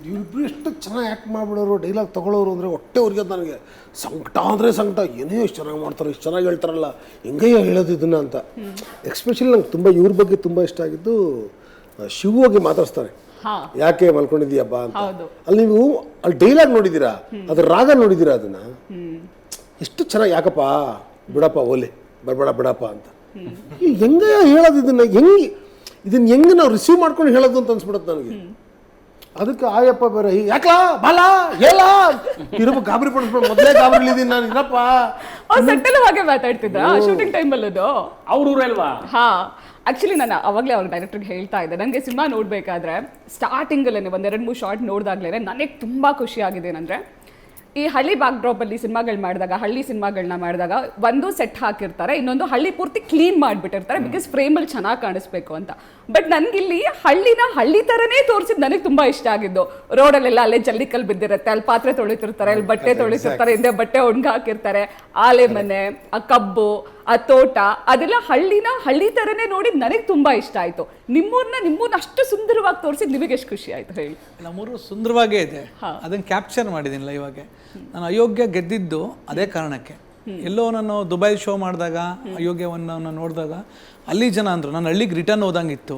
ಇವ್ರಿಬ್ರು ಎಷ್ಟು ಚೆನ್ನಾಗಿ ಆ್ಯಕ್ಟ್ ಮಾಡಿಬಿಡೋರು, ಡೈಲಾಗ್ ತೊಗೊಳೋರು ಅಂದರೆ ಹೊಟ್ಟೆ ಉರಿಯೋದು ನನಗೆ. ಸಂಕಟ ಅಂದರೆ ಸಂಕಟ, ಏನೇ ಎಷ್ಟು ಚೆನ್ನಾಗಿ ಮಾಡ್ತಾರೆ, ಇಷ್ಟು ಚೆನ್ನಾಗಿ ಹೇಳ್ತಾರಲ್ಲ, ಹೆಂಗಯ್ಯ ಹೇಳೋದು ಇದನ್ನು ಅಂತ. ಎಕ್ಸ್ಪೆಷಲಿ ನಂಗೆ ತುಂಬ ಇವ್ರ ಬಗ್ಗೆ ತುಂಬ ಇಷ್ಟ ಆಗಿದ್ದು, ಶಿವು ಹೋಗಿ ಮಾತಾಡ್ಸ್ತಾರೆ, ಯಾಕೆ ಮಲ್ಕೊಂಡಿದ್ದೀಯಪ್ಪ ಅಂತ. ಅಲ್ಲಿ ನೀವು ಅಲ್ಲಿ ಡೈಲಾಗ್ ನೋಡಿದ್ದೀರಾ, ಅದ್ರ ರಾಗ ನೋಡಿದ್ದೀರಾ, ಅದನ್ನ ಎಷ್ಟು ಚೆನ್ನಾಗಿ, ಯಾಕಪ್ಪ ಬಿಡಪ್ಪ ಓಲೆ ಬರ್ಬೇಡ ಬಿಡಪ್ಪ ಅಂತ. ಹೆಂಗಯ್ಯ ಹೇಳೋದು ಇದನ್ನ ಹೆಂಗೆ ನಾವು ರಿಸೀವ್ ಮಾಡ್ಕೊಂಡು ಹೇಳೋದು ಅಂತ ಅನ್ಸ್ಬಿಡುತ್ತೆ ನನಗೆ. ಅದಕ್ಕೆ ಆಯಪ್ಪ ಬೇರೆ ಯಾಕಲಾ ಬಾಲ ಹೇಳ ಇರಪ್ಪ, ಗಾಬರಿ ಪಡಿಸ್ಬಿಟ್ಟು ಮೊದಲೇ ಗಾಬರಿಲಿದ್ದೀನಿ ನಾನು, ಇರಪ್ಪ. ಸೆಟ್ಟಲ್ಲಿ ಹಾಗೆ ಮಾತಾಡ್ತಿದ್ದ ಶೂಟಿಂಗ್ ಟೈಮಲ್ಲದು ಅವ್ರ ಊರಲ್ವಾ? ಆಕ್ಚುಲಿ ನಾನು ಅವಾಗಲೇ ಅವ್ರ ಡೈರೆಕ್ಟರ್ಗೆ ಹೇಳ್ತಾ ಇದ್ದೆ, ನನಗೆ ಸಿನಿಮಾ ನೋಡಬೇಕಾದ್ರೆ ಸ್ಟಾರ್ಟಿಂಗಲ್ಲೇ 1-2-3 ಶಾರ್ಟ್ ನೋಡಿದಾಗಲೇ ನನಗೆ ತುಂಬ ಖುಷಿ ಆಗಿದೆ ಏನಂದರೆ, ಈ ಹಳ್ಳಿ ಬ್ಯಾಕ್ ಡ್ರಾಪಲ್ಲಿ ಸಿನಿಮಾಗಳು ಮಾಡಿದಾಗ, ಹಳ್ಳಿ ಸಿನಿಮಾಗಳನ್ನ ಮಾಡಿದಾಗ ಒಂದು ಸೆಟ್ ಹಾಕಿರ್ತಾರೆ, ಇನ್ನೊಂದು ಹಳ್ಳಿ ಪೂರ್ತಿ ಕ್ಲೀನ್ ಮಾಡಿಬಿಟ್ಟಿರ್ತಾರೆ, ಬಿಕಾಸ್ ಫ್ರೇಮಲ್ಲಿ ಚೆನ್ನಾಗಿ ಕಾಣಿಸ್ಬೇಕು ಅಂತ. ಬಟ್ ನನಗಿಲ್ಲಿ ಹಳ್ಳಿ ಥರನೇ ತೋರಿಸಿದ್ದು ನನಗೆ ತುಂಬ ಇಷ್ಟ ಆಗಿದ್ದು. ರೋಡಲ್ಲೆಲ್ಲ ಅಲ್ಲೇ ಜಲ್ಲಿಕಲ್ ಬಿದ್ದಿರುತ್ತೆ, ಅಲ್ಲಿ ಪಾತ್ರೆ ತೊಳಿತಿರ್ತಾರೆ, ಅಲ್ಲಿ ಬಟ್ಟೆ ತೊಳಿತಿರ್ತಾರೆ, ಹಿಂದೆ ಬಟ್ಟೆ ಒಣಗಿ ಹಾಕಿರ್ತಾರೆ, ಆಲೆ ಮನೆ, ಆ ಕಬ್ಬು, ಆ ತೋಟ, ಅದೆಲ್ಲ ಹಳ್ಳಿ ಥರನೇ ನೋಡಿ ನನಗೆ ತುಂಬ ಇಷ್ಟ ಆಯಿತು. ನಿಮ್ಮೂರನ್ನ ಅಷ್ಟು ಸುಂದರವಾಗಿ ತೋರಿಸಿದ್ದು ನಿಮಗೆ ಎಷ್ಟು ಖುಷಿ ಆಯಿತು ಹೇಳಿ? ನಮ್ಮೂರು ಸುಂದರವಾಗೇ ಇದೆ, ಅದನ್ನು ಕ್ಯಾಪ್ಚರ್ ಮಾಡಿದ್ದೀನಿ ಇವಾಗ. ನಾನು ಅಯೋಗ್ಯ ಗೆದ್ದಿದ್ದು ಅದೇ ಕಾರಣಕ್ಕೆ. ಎಲ್ಲೋ ನಾನು ದುಬೈ ಶೋ ಮಾಡಿದಾಗ ಅಯೋಗ್ಯವನ್ನು ನೋಡಿದಾಗ ಅಲ್ಲಿ ಜನ ಅಂದರು ನಾನು ಹಳ್ಳಿಗೆ ರಿಟರ್ನ್ ಹೋದಂಗಿತ್ತು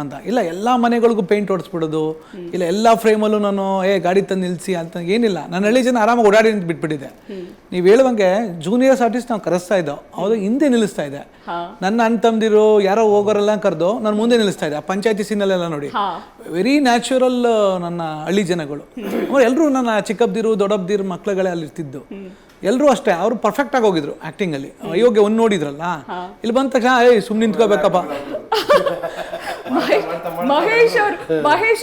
ಅಂತ. ಇಲ್ಲ ಎಲ್ಲ ಮನೆಗಳಿಗೂ ಪೇಂಟ್ ಹೊಡಿಸ್ಬಿಡೋದು, ಇಲ್ಲ ಎಲ್ಲ ಫ್ರೇಮಲ್ಲೂ ನಾನು ಗಾಡಿ ತಂದು ನಿಲ್ಲಿಸಿ ಅಂತ ಏನಿಲ್ಲ. ನನ್ನ ಹಳ್ಳಿ ಜನ ಆರಾಮಾಗಿ ಓಡಾಡಿ ಅಂತ ಬಿಟ್ಬಿಟ್ಟಿದೆ. ನೀವು ಹೇಳುವಂಗೆ ಜೂನಿಯರ್ಸ್ ಆರ್ಟಿಸ್ಟ್ ನಾವು ಕರೆಸ್ತಾ ಇದ್ದೋ, ಅವ್ರು ಹಿಂದೆ ನಿಲ್ಲಿಸ್ತಾ ಇದೆ. ನನ್ನ ಅಣ್ಣ ತಮ್ಮದಿರು ಯಾರೋ ಹೋಗೋರೆಲ್ಲ ಕರೆದು ನಾನು ಮುಂದೆ ನಿಲ್ಲಿಸ್ತಾ ಇದ್ದೆ. ಆ ಪಂಚಾಯತಿ ಸೀನಲ್ಲೆಲ್ಲ ನೋಡಿ ವೆರಿ ನ್ಯಾಚುರಲ್ ನನ್ನ ಹಳ್ಳಿ ಜನಗಳು. ಅವ್ರು ಎಲ್ಲರೂ ನನ್ನ ಚಿಕ್ಕಬ್ದಿರು ದೊಡ್ಡಬ್ದಿರು ಮಕ್ಳುಗಳೇ ಅಲ್ಲಿ ಇರ್ತಿದ್ದು. ಎಲ್ಲರೂ ಅಷ್ಟೇ, ಅವರು ಪರ್ಫೆಕ್ಟ್ ಆಗಿ ಹೋಗಿದ್ರು ಆಕ್ಟಿಂಗಲ್ಲಿ. ಅಯೋಗ್ಯ ಒಂದು ನೋಡಿದ್ರಲ್ಲ, ಇಲ್ಲಿ ಬಂದ ತಕ್ಷಣ ಸುಮ್ಮನೆ ನಿಂತ್ಕೋಬೇಕಪ್ಪ. ಮಹೇಶ್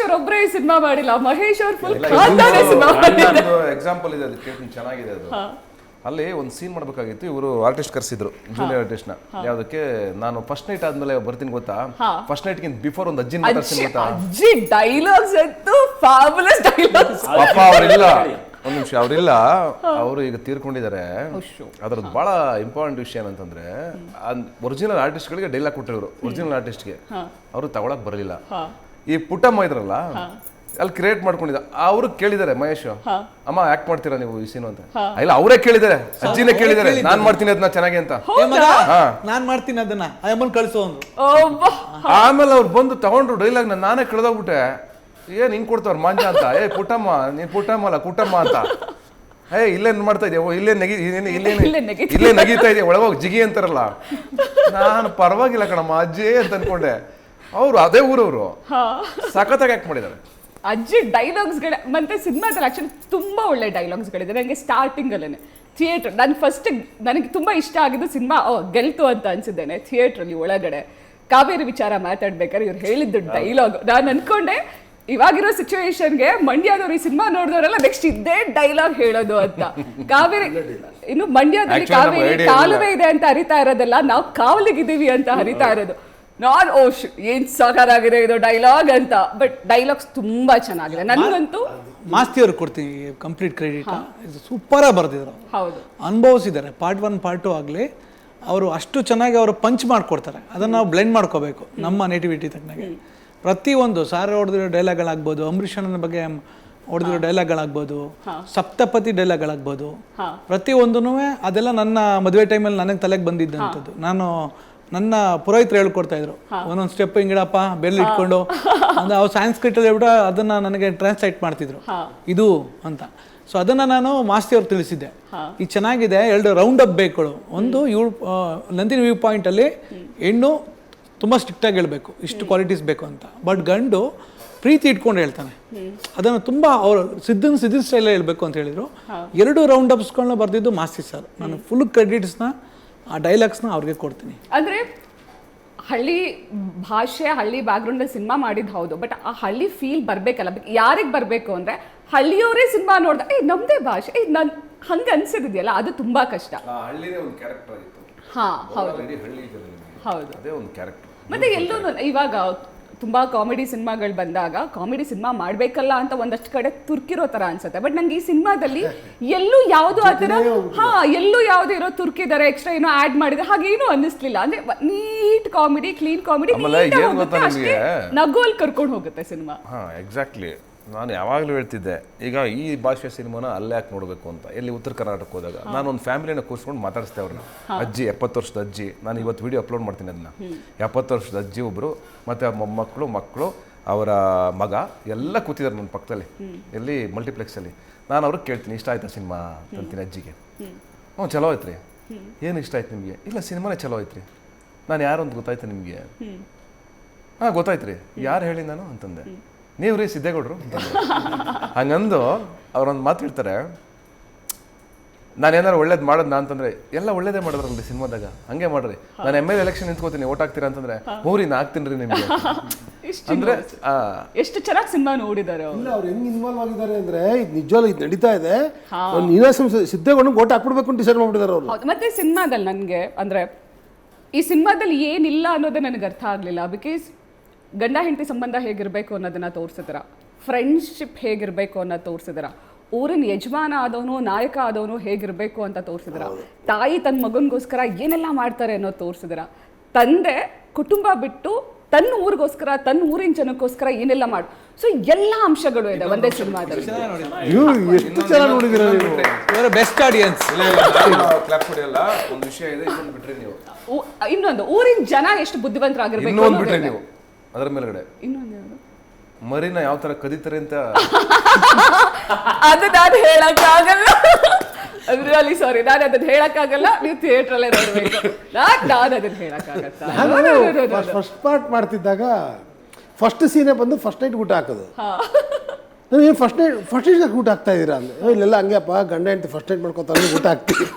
ಅವ್ರ ಒಬ್ಬರೇ ಸಿನಿಮಾ ಮಾಡಿಲ್ಲ, ಮಹೇಶ್ ಅವ್ರ ಫುಲ್ ಎಕ್ಸಾಂಪಲ್ ಇದೆ, ಅದಕ್ಕೆ ಚೆನ್ನಾಗಿದೆ ಅದು. ಅಲ್ಲಿ ಒಂದು ಸೀನ್ ಮಾಡ್ಬೇಕಾಗಿತ್ತು, ಇವರು ಆರ್ಟಿಸ್ಟ್ ಕರೆಸಿದ್ರು, ಜೂನಿಯರ್ ಆರ್ಟಿಸ್ಟ್ ನ. ಯಾವ್ದಕ್ಕೆ ನಾನು ಫಸ್ಟ್ ನೈಟ್ ಆದ್ಮೇಲೆ ಬರ್ತೀನಿ ಗೊತ್ತಾ, ಫಸ್ಟ್ ನೈಟ್ ಗಿಂತ ಬಿಫೋರ್ ಒಂದು ಅಜ್ಜಿನ ಮಾತಾಡ್ತೀನಿ ಗೊತ್ತಾ. ಅಜ್ಜಿ ಡೈಲಾಗ್ಸ್ ಅಂತೂ ಫ್ಯಾಬುಲಸ್ ಡೈಲಾಗ್ಸ್. ಪಾಪ ಅವರಿಲ್ಲ, ಒಂದ್ ನಿಮಿಷ ಅವರಿಲ್ಲ, ಅವರು ಈಗ ತೀರ್ಕೊಂಡಿದ್ದಾರೆ. ಅದ್ರದ್ದು ಬಹಳ ಇಂಪಾರ್ಟೆಂಟ್ ವಿಷಯ ಏನಂತಂದ್ರೆ, ಒರಿಜಿನಲ್ ಆರ್ಟಿಸ್ಟ್ಗಳಿಗೆ ಡೈಲಾಗ್ ಕೊಟ್ಟಿರೋರು, ಒರಿಜಿನಲ್ ಆರ್ಟಿಸ್ಟ್ಗೆ ಅವರು ತಗೊಳಕ್ ಬರಲಿಲ್ಲ. ಈ ಪುಟ್ಟಮ್ಮ ಇದ್ರಲ್ಲ, ಅಲ್ಲಿ ಕ್ರಿಯೇಟ್ ಮಾಡ್ಕೊಂಡಿದ್ದ, ಅವರು ಕೇಳಿದ್ದಾರೆ ಮಹೇಶ್, ಅಮ್ಮ ಆಕ್ಟ್ ಮಾಡ್ತೀರಾ ನೀವು ಈ ಸೀನು ಅಂತ. ಇಲ್ಲ ಅವರೇ ಕೇಳಿದ್ದಾರೆ, ಅಜ್ಜಿನೇ ಕೇಳಿದ್ದಾರೆ, ನಾನ್ ಮಾಡ್ತೀನಿ ಅದನ್ನ ಚೆನ್ನಾಗಿ ಅಂತ. ನಾನ್ ಮಾಡ್ತೀನಿ ಅದನ್ನ ಅಮ್ಮನ್ ಕಳ್ಸೋ ಅಂದ್ರು. ಆಮೇಲೆ ಅವ್ರು ಬಂದು ತಗೊಂಡ್ರು ಡೈಲಾಗ್, ನಾನೇ ಕಳೆದೋಗ್ಬಿಟ್ಟೆ. ಏನ್ ಹಿಂಗ್ ಕೊಡ್ತಾವ್ರ ಮಾಂಜ ಅಂತ, ಪುಟ್ಟಮ್ಮ ನೀನ್ ಪುಟ್ಟಮ್ಮ ಅಲ್ಲ ಕುಟ್ಟಮ್ಮ ಅಂತ. ಇಲ್ಲೇನ್ ಮಾಡ್ತಾ ಇದೆಯಾ, ಇಲ್ಲೇ ನಗೀತಾ ಇದೆಯಾ, ಒಳಗೋಗಿ ಜಿಗಿ ಅಂತಾರಲ್ಲ. ನಾನು ಪರವಾಗಿಲ್ಲ ಕಣಮ್ಮ ಅಜ್ಜಿ ಅಂತ ಅನ್ಕೊಂಡೆ. ಅವ್ರು ಅದೇ ಊರವರು, ಸಖತ್ತಾಗಿ ಆಕ್ಟ್ ಮಾಡಿದ್ದಾರೆ. ಅಜ್ಜಿ ಡೈಲಾಗ್ಸ್ಗಳ ಮತ್ತೆ ಸಿನಿಮಾದಲ್ಲಿ ಆಕ್ಚುಲಿ ತುಂಬಾ ಒಳ್ಳೆ ಡೈಲಾಗ್ಸ್ಗಳಿದೆ. ನನಗೆ ಸ್ಟಾರ್ಟಿಂಗ್ ಅಲ್ಲೇನೆ ಥಿಯೇಟರ್ ನನಗೆ ತುಂಬಾ ಇಷ್ಟ ಆಗಿದ್ದು ಸಿನಿಮಾ ಗೆಲ್ತು ಅಂತ ಅನ್ಸಿದ್ದೇನೆ. ಥಿಯೇಟ್ರಲ್ಲಿ ಒಳಗಡೆ ಕಾವೇರಿ ವಿಚಾರ ಮಾತಾಡ್ಬೇಕಾದ್ರೆ ಇವ್ರು ಹೇಳಿದ್ದು ಡೈಲಾಗ್, ನಾನು ಅನ್ಕೊಂಡೆ ಇವಾಗಿರೋ ಸಿಚುವೇಶನ್ಗೆ ಮಂಡ್ಯದವ್ರು ಈ ಸಿನಿಮಾ ನೋಡಿದವರೆಲ್ಲ ನೆಕ್ಸ್ಟ್ ಇದ್ದೇ ಡೈಲಾಗ್ ಹೇಳೋದು ಅಂತ. ಕಾವೇರಿ ಇನ್ನು ಮಂಡ್ಯದಲ್ಲಿ ಕಾವೇರಿ ಕಾಲುವೆ ಇದೆ ಅಂತ ಹರಿತಾ ಇರೋದಲ್ಲ, ನಾವು ಕಾವಲಿಗಿದ್ದೀವಿ ಅಂತ ಹರಿತಾ ಇರೋದು. ನಾನ್ ಏನ್ ಸಾಕಾಗಿದೆ ಇದು ಡೈಲಾಗ್ ಅಂತ. ಬಟ್ ಡೈಲಾಗ್ಸ್ ತುಂಬಾ ಚೆನ್ನಾಗಿದೆ. ನನಗಂತೂ ಮಾಸ್ತಿ ಅವ್ರಿಗೆ ಕೊಡ್ತೀನಿ ಕಂಪ್ಲೀಟ್ ಕ್ರೆಡಿಟ್. ಸೂಪರ್ ಆಗಿ ಬರ್ತಿದ್ರು, ಹೌದು, ಅನುಭವಿಸಿದ್ದಾರೆ. ಪಾರ್ಟ್ 1 ಪಾರ್ಟ್ 2 ಆಗಲಿ ಅವರು ಅಷ್ಟು ಚೆನ್ನಾಗಿ ಅವರು ಪಂಚ್ ಮಾಡ್ಕೊಡ್ತಾರೆ. ಅದನ್ನು ನಾವು ಬ್ಲೆಂಡ್ ಮಾಡ್ಕೋಬೇಕು ನಮ್ಮ ನೇಟಿವಿಟಿ ತಕ್ಕನಾಗೆ. ಪ್ರತಿಯೊಂದು ಸಾರ್ ಹೊಡೆದಿರೋ ಡೈಲಾಗ್ಗಳಾಗ್ಬೋದು, ಅಂಬರೀಷ್ ಅಣ್ಣನ ಬಗ್ಗೆ ಹೊಡೆದಿರೋ ಡೈಲಾಗ್ಗಳಾಗ್ಬೋದು, ಸಪ್ತಪತಿ ಡೈಲಾಗ್ಗಳಾಗ್ಬೋದು, ಪ್ರತಿಯೊಂದೂ ಅದೆಲ್ಲ ನನ್ನ ಮದುವೆ ಟೈಮಲ್ಲಿ ನನಗೆ ತಲೆಗೆ ಬಂದಿದ್ದಂಥದ್ದು. ನನ್ನ ಪುರೋಹಿತರು ಹೇಳ್ಕೊಡ್ತಾ ಇದ್ರು, ಒಂದೊಂದು ಸ್ಟೆಪ್ ಹಿಂಗಿಡಪ್ಪ ಬೆಲ್ಲಿ ಇಟ್ಕೊಂಡು ಅಂದ್ರೆ ಅವ್ರು ಸಾಂಸ್ಕ್ರಿಟಲ್ಲಿ ಹೇಳ್ಬಿಟ್ಟು ಅದನ್ನು ನನಗೆ ಟ್ರಾನ್ಸ್ಲೇಟ್ ಮಾಡ್ತಿದ್ರು ಇದು ಅಂತ. ಸೊ ಅದನ್ನು ನಾನು ಮಾಸ್ತಿ ಅವ್ರು ತಿಳಿಸಿದ್ದೆ, ಈಗ ಚೆನ್ನಾಗಿದೆ 2 ರೌಂಡ್ ಅಪ್ ಬೇಕುಗಳು. ಒಂದು ನಂದಿನಿ ವ್ಯೂ ಪಾಯಿಂಟಲ್ಲಿ ಹೆಣ್ಣು ತುಂಬ ಸ್ಟ್ರಿಕ್ಟಾಗಿ ಹೇಳಬೇಕು, ಇಷ್ಟು ಕ್ವಾಲಿಟೀಸ್ ಬೇಕು ಅಂತ. ಬಟ್ ಗಂಡು ಪ್ರೀತಿ ಇಟ್ಕೊಂಡು ಹೇಳ್ತಾನೆ. ಅದನ್ನು ತುಂಬ ಅವರು ಸಿದ್ದಿನ ಸ್ಟೈಲಲ್ಲಿ ಹೇಳ್ಬೇಕು ಅಂತ ಹೇಳಿದರು. 2 ರೌಂಡ್ ಅಪ್ಸ್ಗಳನ್ನ ಬರೆದಿದ್ದು ಮಾಸ್ತಿ ಸರ್. ನಾನು ಫುಲ್ ಕ್ರೆಡಿಟ್ಸ್ನ ಆ ಡೈಲಾಗ್ಸ್ನ ಅವ್ರಿಗೆ ಕೊಡ್ತೀನಿ. ಅಂದ್ರೆ ಹಳ್ಳಿ ಭಾಷೆ, ಹಳ್ಳಿ ಬ್ಯಾಕ್ಗ್ರೌಂಡಲ್ಲಿ ಸಿನಿಮಾ ಮಾಡಿದ್ದು ಹೌದು, ಬಟ್ ಆ ಹಳ್ಳಿ ಫೀಲ್ ಬರಬೇಕಲ್ಲ. ಯಾರಿಗೆ ಬರಬೇಕು ಅಂದರೆ ಹಳ್ಳಿಯವರೇ ಸಿನಿಮಾ ನೋಡಿದ ನಮ್ಮದೇ ಭಾಷೆ ನನ್ ಹಂಗೆ ಅನ್ಸಿದೆಯಲ್ಲ, ಅದು ತುಂಬಾ ಕಷ್ಟ. ಹಳ್ಳಿನೇ ಒಂದು ಕ್ಯಾರೆಕ್ಟರ್ ಆಗಿತ್ತು. ಹಾ ಹೌದು ಹಳ್ಳಿ ಹೌದು. ಅದೇ ಒಂದು ಕ್ಯಾರೆಕ್ಟರ್. ಮತ್ತೆ ಎಲ್ಲೂ ಇವಾಗ ತುಂಬಾ ಕಾಮಿಡಿ ಸಿನಿಮಾಗಳು ಬಂದಾಗ ಕಾಮಿಡಿ ಸಿನಿಮಾ ಮಾಡ್ಬೇಕಲ್ಲ ಅಂತ ಒಂದಷ್ಟು ಕಡೆ ತುರ್ಕಿರೋ ತರ ಅನ್ಸುತ್ತೆ. ಬಟ್ ನಂಗೆ ಈ ಸಿನಿಮಾದಲ್ಲಿ ಎಲ್ಲೂ ಯಾವುದು ಆ ಥರ ಎಲ್ಲೂ ಯಾವ್ದು ಇರೋ ತುರ್ಕಿದ್ದಾರೆ, ಎಕ್ಸ್ಟ್ರಾ ಏನೋ ಆಡ್ ಮಾಡಿದ್ರೆ ಹಾಗೇನು ಅನ್ನಿಸ್ಲಿಲ್ಲ. ಅಂದ್ರೆ ನೀಟ್ ಕಾಮಿಡಿ, ಕ್ಲೀನ್ ಕಾಮಿಡಿ, ನಗೋಲ್ ಕರ್ಕೊಂಡು ಹೋಗುತ್ತೆ ಸಿನಿಮಾ. ಹಾ ಎಕ್ಸಾಕ್ಟ್ಲಿ. ನಾನು ಯಾವಾಗಲೂ ಹೇಳ್ತಿದ್ದೆ, ಈಗ ಈ ಭಾಷೆ ಸಿನಿಮಾನ ಅಲ್ಲೇ ಯಾಕೆ ನೋಡಬೇಕು ಅಂತ. ಎಲ್ಲಿ ಉತ್ತರ ಕರ್ನಾಟಕ ಹೋದಾಗ ನಾನು ಒಂದು ಫ್ಯಾಮಿಲಿನ ಕೂರಿಸ್ಕೊಂಡು ಮಾತಾಡಿಸ್ತೇವೆ ಅವ್ರನ್ನ. ಅಜ್ಜಿ 70 ವರ್ಷದ ಅಜ್ಜಿ, ನಾನು ಇವತ್ತು ವಿಡಿಯೋ ಅಪ್ಲೋಡ್ ಮಾಡ್ತೀನಿ ಅದನ್ನ. 70 ವರ್ಷದ ಅಜ್ಜಿ ಒಬ್ಬರು, ಮತ್ತು ಮಕ್ಕಳು ಅವರ ಮಗ ಎಲ್ಲ ಕೂತಿದ್ದಾರೆ ನನ್ನ ಪಕ್ಕದಲ್ಲಿ, ಎಲ್ಲಿ ಮಲ್ಟಿಪ್ಲೆಕ್ಸಲ್ಲಿ. ನಾನು ಅವ್ರಿಗೆ ಕೇಳ್ತೀನಿ, ಇಷ್ಟ ಆಯ್ತಾ ಸಿನಿಮಾ ಅಂತೀನಿ ಅಜ್ಜಿಗೆ. ಹ್ಞೂ ಚಲೋ ಆಯ್ತು ರೀ. ಏನು ಇಷ್ಟ ಆಯ್ತು ನಿಮಗೆ? ಇಲ್ಲ ಸಿನಿಮಾನೇ ಚಲೋ ಆಯ್ತು ರೀ. ನಾನು ಯಾರು ಅಂತ ಗೊತ್ತಾಯ್ತು ನಿಮಗೆ? ಹಾಂ ಗೊತ್ತಾಯ್ತು ರೀ. ಯಾರು ಹೇಳಿ ನಾನು ಅಂತಂದೆ. ನೀವು ರೀ ಸಿದ್ದೇಗೌಡರು ಅಂತಂದ್ರೆ. ಹಂಗಂದು ಅವ್ರೊಂದು ಮಾತು ಹೇಳ್ತಾರೆ, ನಾನು ಏನಾರು ಒಳ್ಳೇದು ಮಾಡೋದು ಅಂತಂದ್ರೆ ಎಲ್ಲ ಒಳ್ಳೇದೇ ಮಾಡಿದ್ರಲ್ರಿ ಸಿನಿಮಾದಾಗ, ಹಂಗೆ ಮಾಡ್ರಿ. ನಾನು ML ಎಲೆಕ್ಷನ್ ನಿಂತ್ಕೋತೀನಿ, ಓಟ್ ಹಾಕ್ತೀರಾ ಅಂತಂದ್ರೆ ಹ್ಞೂ ನಾ ಹಾಕ್ತೀನಿ ರೀ ನಿಮಗೆ ಅಂದ್ರೆ. ಎಷ್ಟು ಚೆನ್ನಾಗಿ ಸಿನಿಮಾ ನೋಡಿದ್ದಾರೆ ಇಲ್ಲ, ಅವ್ರು ಹೆಂಗ್ ಇನ್ವಾಲ್ವ್ ಆಗಿದ್ದಾರೆ ಅಂದ್ರೆ ಇದು ನಿಜವಾಗ್ಲೂ ಇದು ನಡೀತಾ ಇದೆ. ನೀನಾಸಂ ಸಿದ್ದೇಗೌಡ ಓಟ್ ಹಾಕ್ಬಿಡ್ಬೇಕು ಅಂತ ಡಿಸೈಡ್ ಮಾಡ್ಬಿಟ್ಟಿದ್ದಾರೆ ಅವರು. ಮತ್ತೆ ಸಿನಿಮಾದಲ್ಲಿ ನನಗೆ ಅಂದ್ರೆ ಈ ಸಿನಿಮಾದಲ್ಲಿ ಏನಿಲ್ಲ ಅನ್ನೋದೇ ನನಗೆ ಅರ್ಥ ಆಗಲಿಲ್ಲ. ಬಿಕಾಸ್ ಗಂಡ ಹೆಂಡತಿ ಸಂಬಂಧ ಹೇಗಿರಬೇಕು ಅನ್ನೋದನ್ನ ತೋರಿಸಿದ್ರ, ಫ್ರೆಂಡ್ಶಿಪ್ ಹೇಗಿರಬೇಕು ಅನ್ನೋದು ತೋರಿಸಿದ್ರ, ಊರಿನ ಯಜಮಾನ ಆದವನು, ನಾಯಕ ಆದವನು ಹೇಗಿರಬೇಕು ಅಂತ ತೋರಿಸಿದ್ರ, ತಾಯಿ ತನ್ನ ಮಗನಿಗೋಸ್ಕರ ಏನೆಲ್ಲ ಮಾಡ್ತಾರೆ ಅನ್ನೋದು ತೋರಿಸಿದ್ರ, ತಂದೆ ಕುಟುಂಬ ಬಿಟ್ಟು ತನ್ನ ಊರಿಗೋಸ್ಕರ, ತನ್ನ ಊರಿನ ಜನಕ್ಕೋಸ್ಕರ ಏನೆಲ್ಲ ಮಾಡು. ಸೊ ಎಲ್ಲ ಅಂಶಗಳು ಇದೆ ಒಂದೇ ಸಿನಿಮಾದಲ್ಲಿ. ಎಷ್ಟು ಚೆನ್ನಾಗಿ ನೋಡಿದಿರ ನೀವು. Best audience. ಕ್ಲಾಪ್ ಹೊಡೆಯಲ್ಲ. ಒಂದು ವಿಷಯ ಇದೆ, ಇನ್ನೊಂದು ಬಿಟ್ರೆ ನೀವು, ಇನ್ನೊಂದು ಊರಿನ ಜನ ಎಷ್ಟು ಬುದ್ಧಿವಂತರಾಗಿರ್ಬೇಕು ಇನ್ನೊಂದು ಬಿಟ್ರೆ ನೀವು ಅದರ ಮೇಲ್ಗಡೆ ಇನ್ನೊಂದು ಮರಿನ ಯಾವ ತರ ಕದೀತಾರೆ ಅಂತ ಅದು ನಾನು ಹೇಳಕ್ಕಾಗಲ್ಲ. ರಿಯಲಿ ಸಾರಿ, ನಾನು ಅದನ್ನ ಹೇಳಕ್ಕಾಗಲ್ಲ. ನೀವು ಥಿಯೇಟರ್ ಅಲ್ಲೇ ನೋಡ್ಬೇಕು. ನಾನು ಅದನ್ನ ಹೇಳಕ್ಕಾಗತ್ತ. ಫಸ್ಟ್ ಪಾರ್ಟ್ ಮಾಡ್ತಿದ್ದಾಗ ಫಸ್ಟ್ ಸೀನೇ ಬಂದು ಫಸ್ಟ್ ನೈಟ್ ಊಟ ಹಾಕೋದು. ನನಗೆ ಫಸ್ಟ್ ನೈಟ್ ಊಟ ಹಾಕ್ತಾ ಇದ್ದೀರಾ ಅಂದ್ರೆ, ಇಲ್ಲೆಲ್ಲ ಹಂಗೆಪ್ಪ ಗಂಡ ಹೆಂಡತಿ ಫಸ್ಟ್ ನೈಟ್ ಮಾಡ್ಕೊತಾರೆ ಊಟ ಹಾಕ್ತೀವಿ.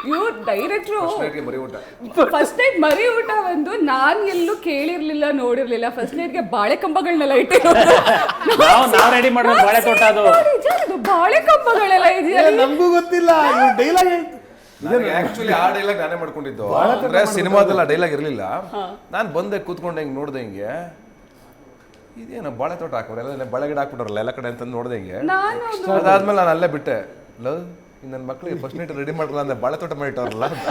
ಇವ್ರು ಡೈರೆಕ್ಟ್ರು ಮರಿ ಊಟ, ಫಸ್ಟ್ ನೈಟ್ ಮರಿ ಊಟ ಒಂದು ನಾನು ಎಲ್ಲೂ ಕೇಳಿರ್ಲಿಲ್ಲ, ನೋಡಿರ್ಲಿಲ್ಲ. ಫಸ್ಟ್ ನೈಟ್ಗೆ ಬಾಳೆ ಕಂಬಗಳನ್ನೆಲ್ಲ ಇಟ್ಟಿರೋದು. ನಾವು ರೆಡಿ ಮಾಡೋ ಬಾಳೆ ತೋಟ ಅದು ಬಾಳೆ ಕಂಬಗಳೆಲ್ಲ ಇದೆಯಾ? ನಮಗೂ ಗೊತ್ತಿಲ್ಲ. ಡೈಲಾಗ್ ಆಕ್ಚುಲಿ ಆ ಡೈಲಾಗ್ ನಾನೇ ಮಾಡ್ಕೊಂಡಿದ್ದು. ಅಂದ್ರೆ ಸಿನಿಮಾದಲ್ಲಿ ಆ ಡೈಲಾಗ್ ಇರ್ಲಿಲ್ಲ. ನಾನು ಬಂದೆ ಕೂತ್ಕೊಂಡೆ ಹಿಂಗೆ ನೋಡ್ದೆ, ಹಿಂಗೆ ಇದೇನು ಬಾಳೆ ತೋಟ ಹಾಕೋರು ಎಲ್ಲ ಬಾಳೆ ಗಿಡ ಹಾಕ್ಬಿಟ್ರಲ್ಲ ಎಲ್ಲ ಕಡೆ ಅಂತ ನೋಡ್ದೆ ಹಿಂಗೆ. ಅದಾದ್ಮೇಲೆ ನಾನು ಅಲ್ಲೇ ಬಿಟ್ಟೆ. ಲವ್ ನನ್ನ ಮಕ್ಳಿಗೆ ಫಸ್ಟ್ ನೈಟ್ ರೆಡಿ ಮಾಡ್ರಲ್ಲ ಅಂದ್ರೆ ಬಾಳೆ ತೋಟ ಮಾಡಿಟ್ಟವ್ರಲ್ಲ ಅಂತ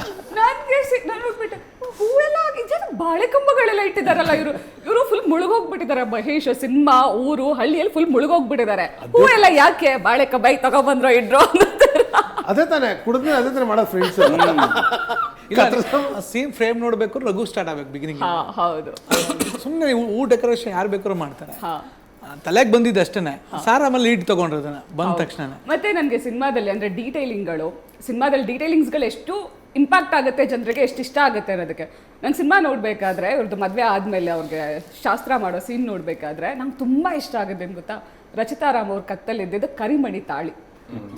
ನಾನು ಹೋಗ್ಬಿಟ್ಟೆ. ಹೂವೆಲ್ಲ ಬಾಳೆ ಕಂಬಗಳೆಲ್ಲ ಇಟ್ಟಿದಾರಲ್ಲ ಇವರು ಫುಲ್ ಮುಳುಗೋಗ್ಬಿಟ್ಟಿದ್ದಾರೆ. ಮಹೇಶ್ ಸಿನಿಮಾ, ಊರು, ಹಳ್ಳಿಯಲ್ಲಿ ಫುಲ್ ಮುಳುಗೋಗ್ಬಿಟ್ಟಿದ್ದಾರೆ. ಹೂವೆಲ್ಲ ಯಾಕೆ ಬಾಳೆ ಕಂಬ ತಗೊಬಂದ್ರೋ ಇಡ್ರೋ ಅದೇ ತಾನೇ ಕುಡಿದ್ರೆ ಅದೇ ತಾನೇ ಮಾಡೋದು ಫ್ರೆಂಡ್ಸ್. ಸೀನ್ ಫ್ರೇಮ್ ನೋಡ್ಬೇಕು, ರಘು ಸ್ಟಾರ್ಟ್ ಆಗ್ಬೇಕು ಬಿಗಿನಿಂಗ್. ಹೌದು, ಸುಮ್ಮನೆ ಡೆಕೋರೇಷನ್ ಯಾರು ಬೇಕಾದ್ರೂ ಮಾಡ್ತಾರೆ. ತಲೆಗೆ ಬಂದಿದ್ದು ಅಷ್ಟೇ. ಸಾರ್ ಆಮೇಲೆ ಲೀಡ್ ತಗೊಂಡ್ರದನ್ನ ಬಂದ ತಕ್ಷಣ. ಮತ್ತೆ ನನಗೆ ಸಿನಿಮಾದಲ್ಲಿ ಅಂದ್ರೆ ಸಿನಿಮಾದಲ್ಲಿ ಡೀಟೇಲಿಂಗ್ಸ್ಗಳು ಎಷ್ಟು ಇಂಪ್ಯಾಕ್ಟ್ ಆಗುತ್ತೆ ಜನರಿಗೆ, ಎಷ್ಟು ಇಷ್ಟ ಆಗುತ್ತೆ ಅನ್ನೋದಕ್ಕೆ. ನಂಗೆ ಸಿನಿಮಾ ನೋಡ್ಬೇಕಾದ್ರೆ ಇವ್ರದ್ದು ಮದುವೆ ಆದ್ಮೇಲೆ ಅವ್ರಿಗೆ ಶಾಸ್ತ್ರ ಮಾಡೋ ಸೀನ್ ನೋಡ್ಬೇಕಾದ್ರೆ ನಂಗೆ ತುಂಬಾ ಇಷ್ಟ ಆಗುತ್ತೆ. ಏನು ಗೊತ್ತಾ, ರಚಿತಾರಾಮ್ ಅವ್ರ ಕತ್ತಲ್ಲಿದ್ದಿದ್ದು ಕರಿಮಣಿ ತಾಳಿ.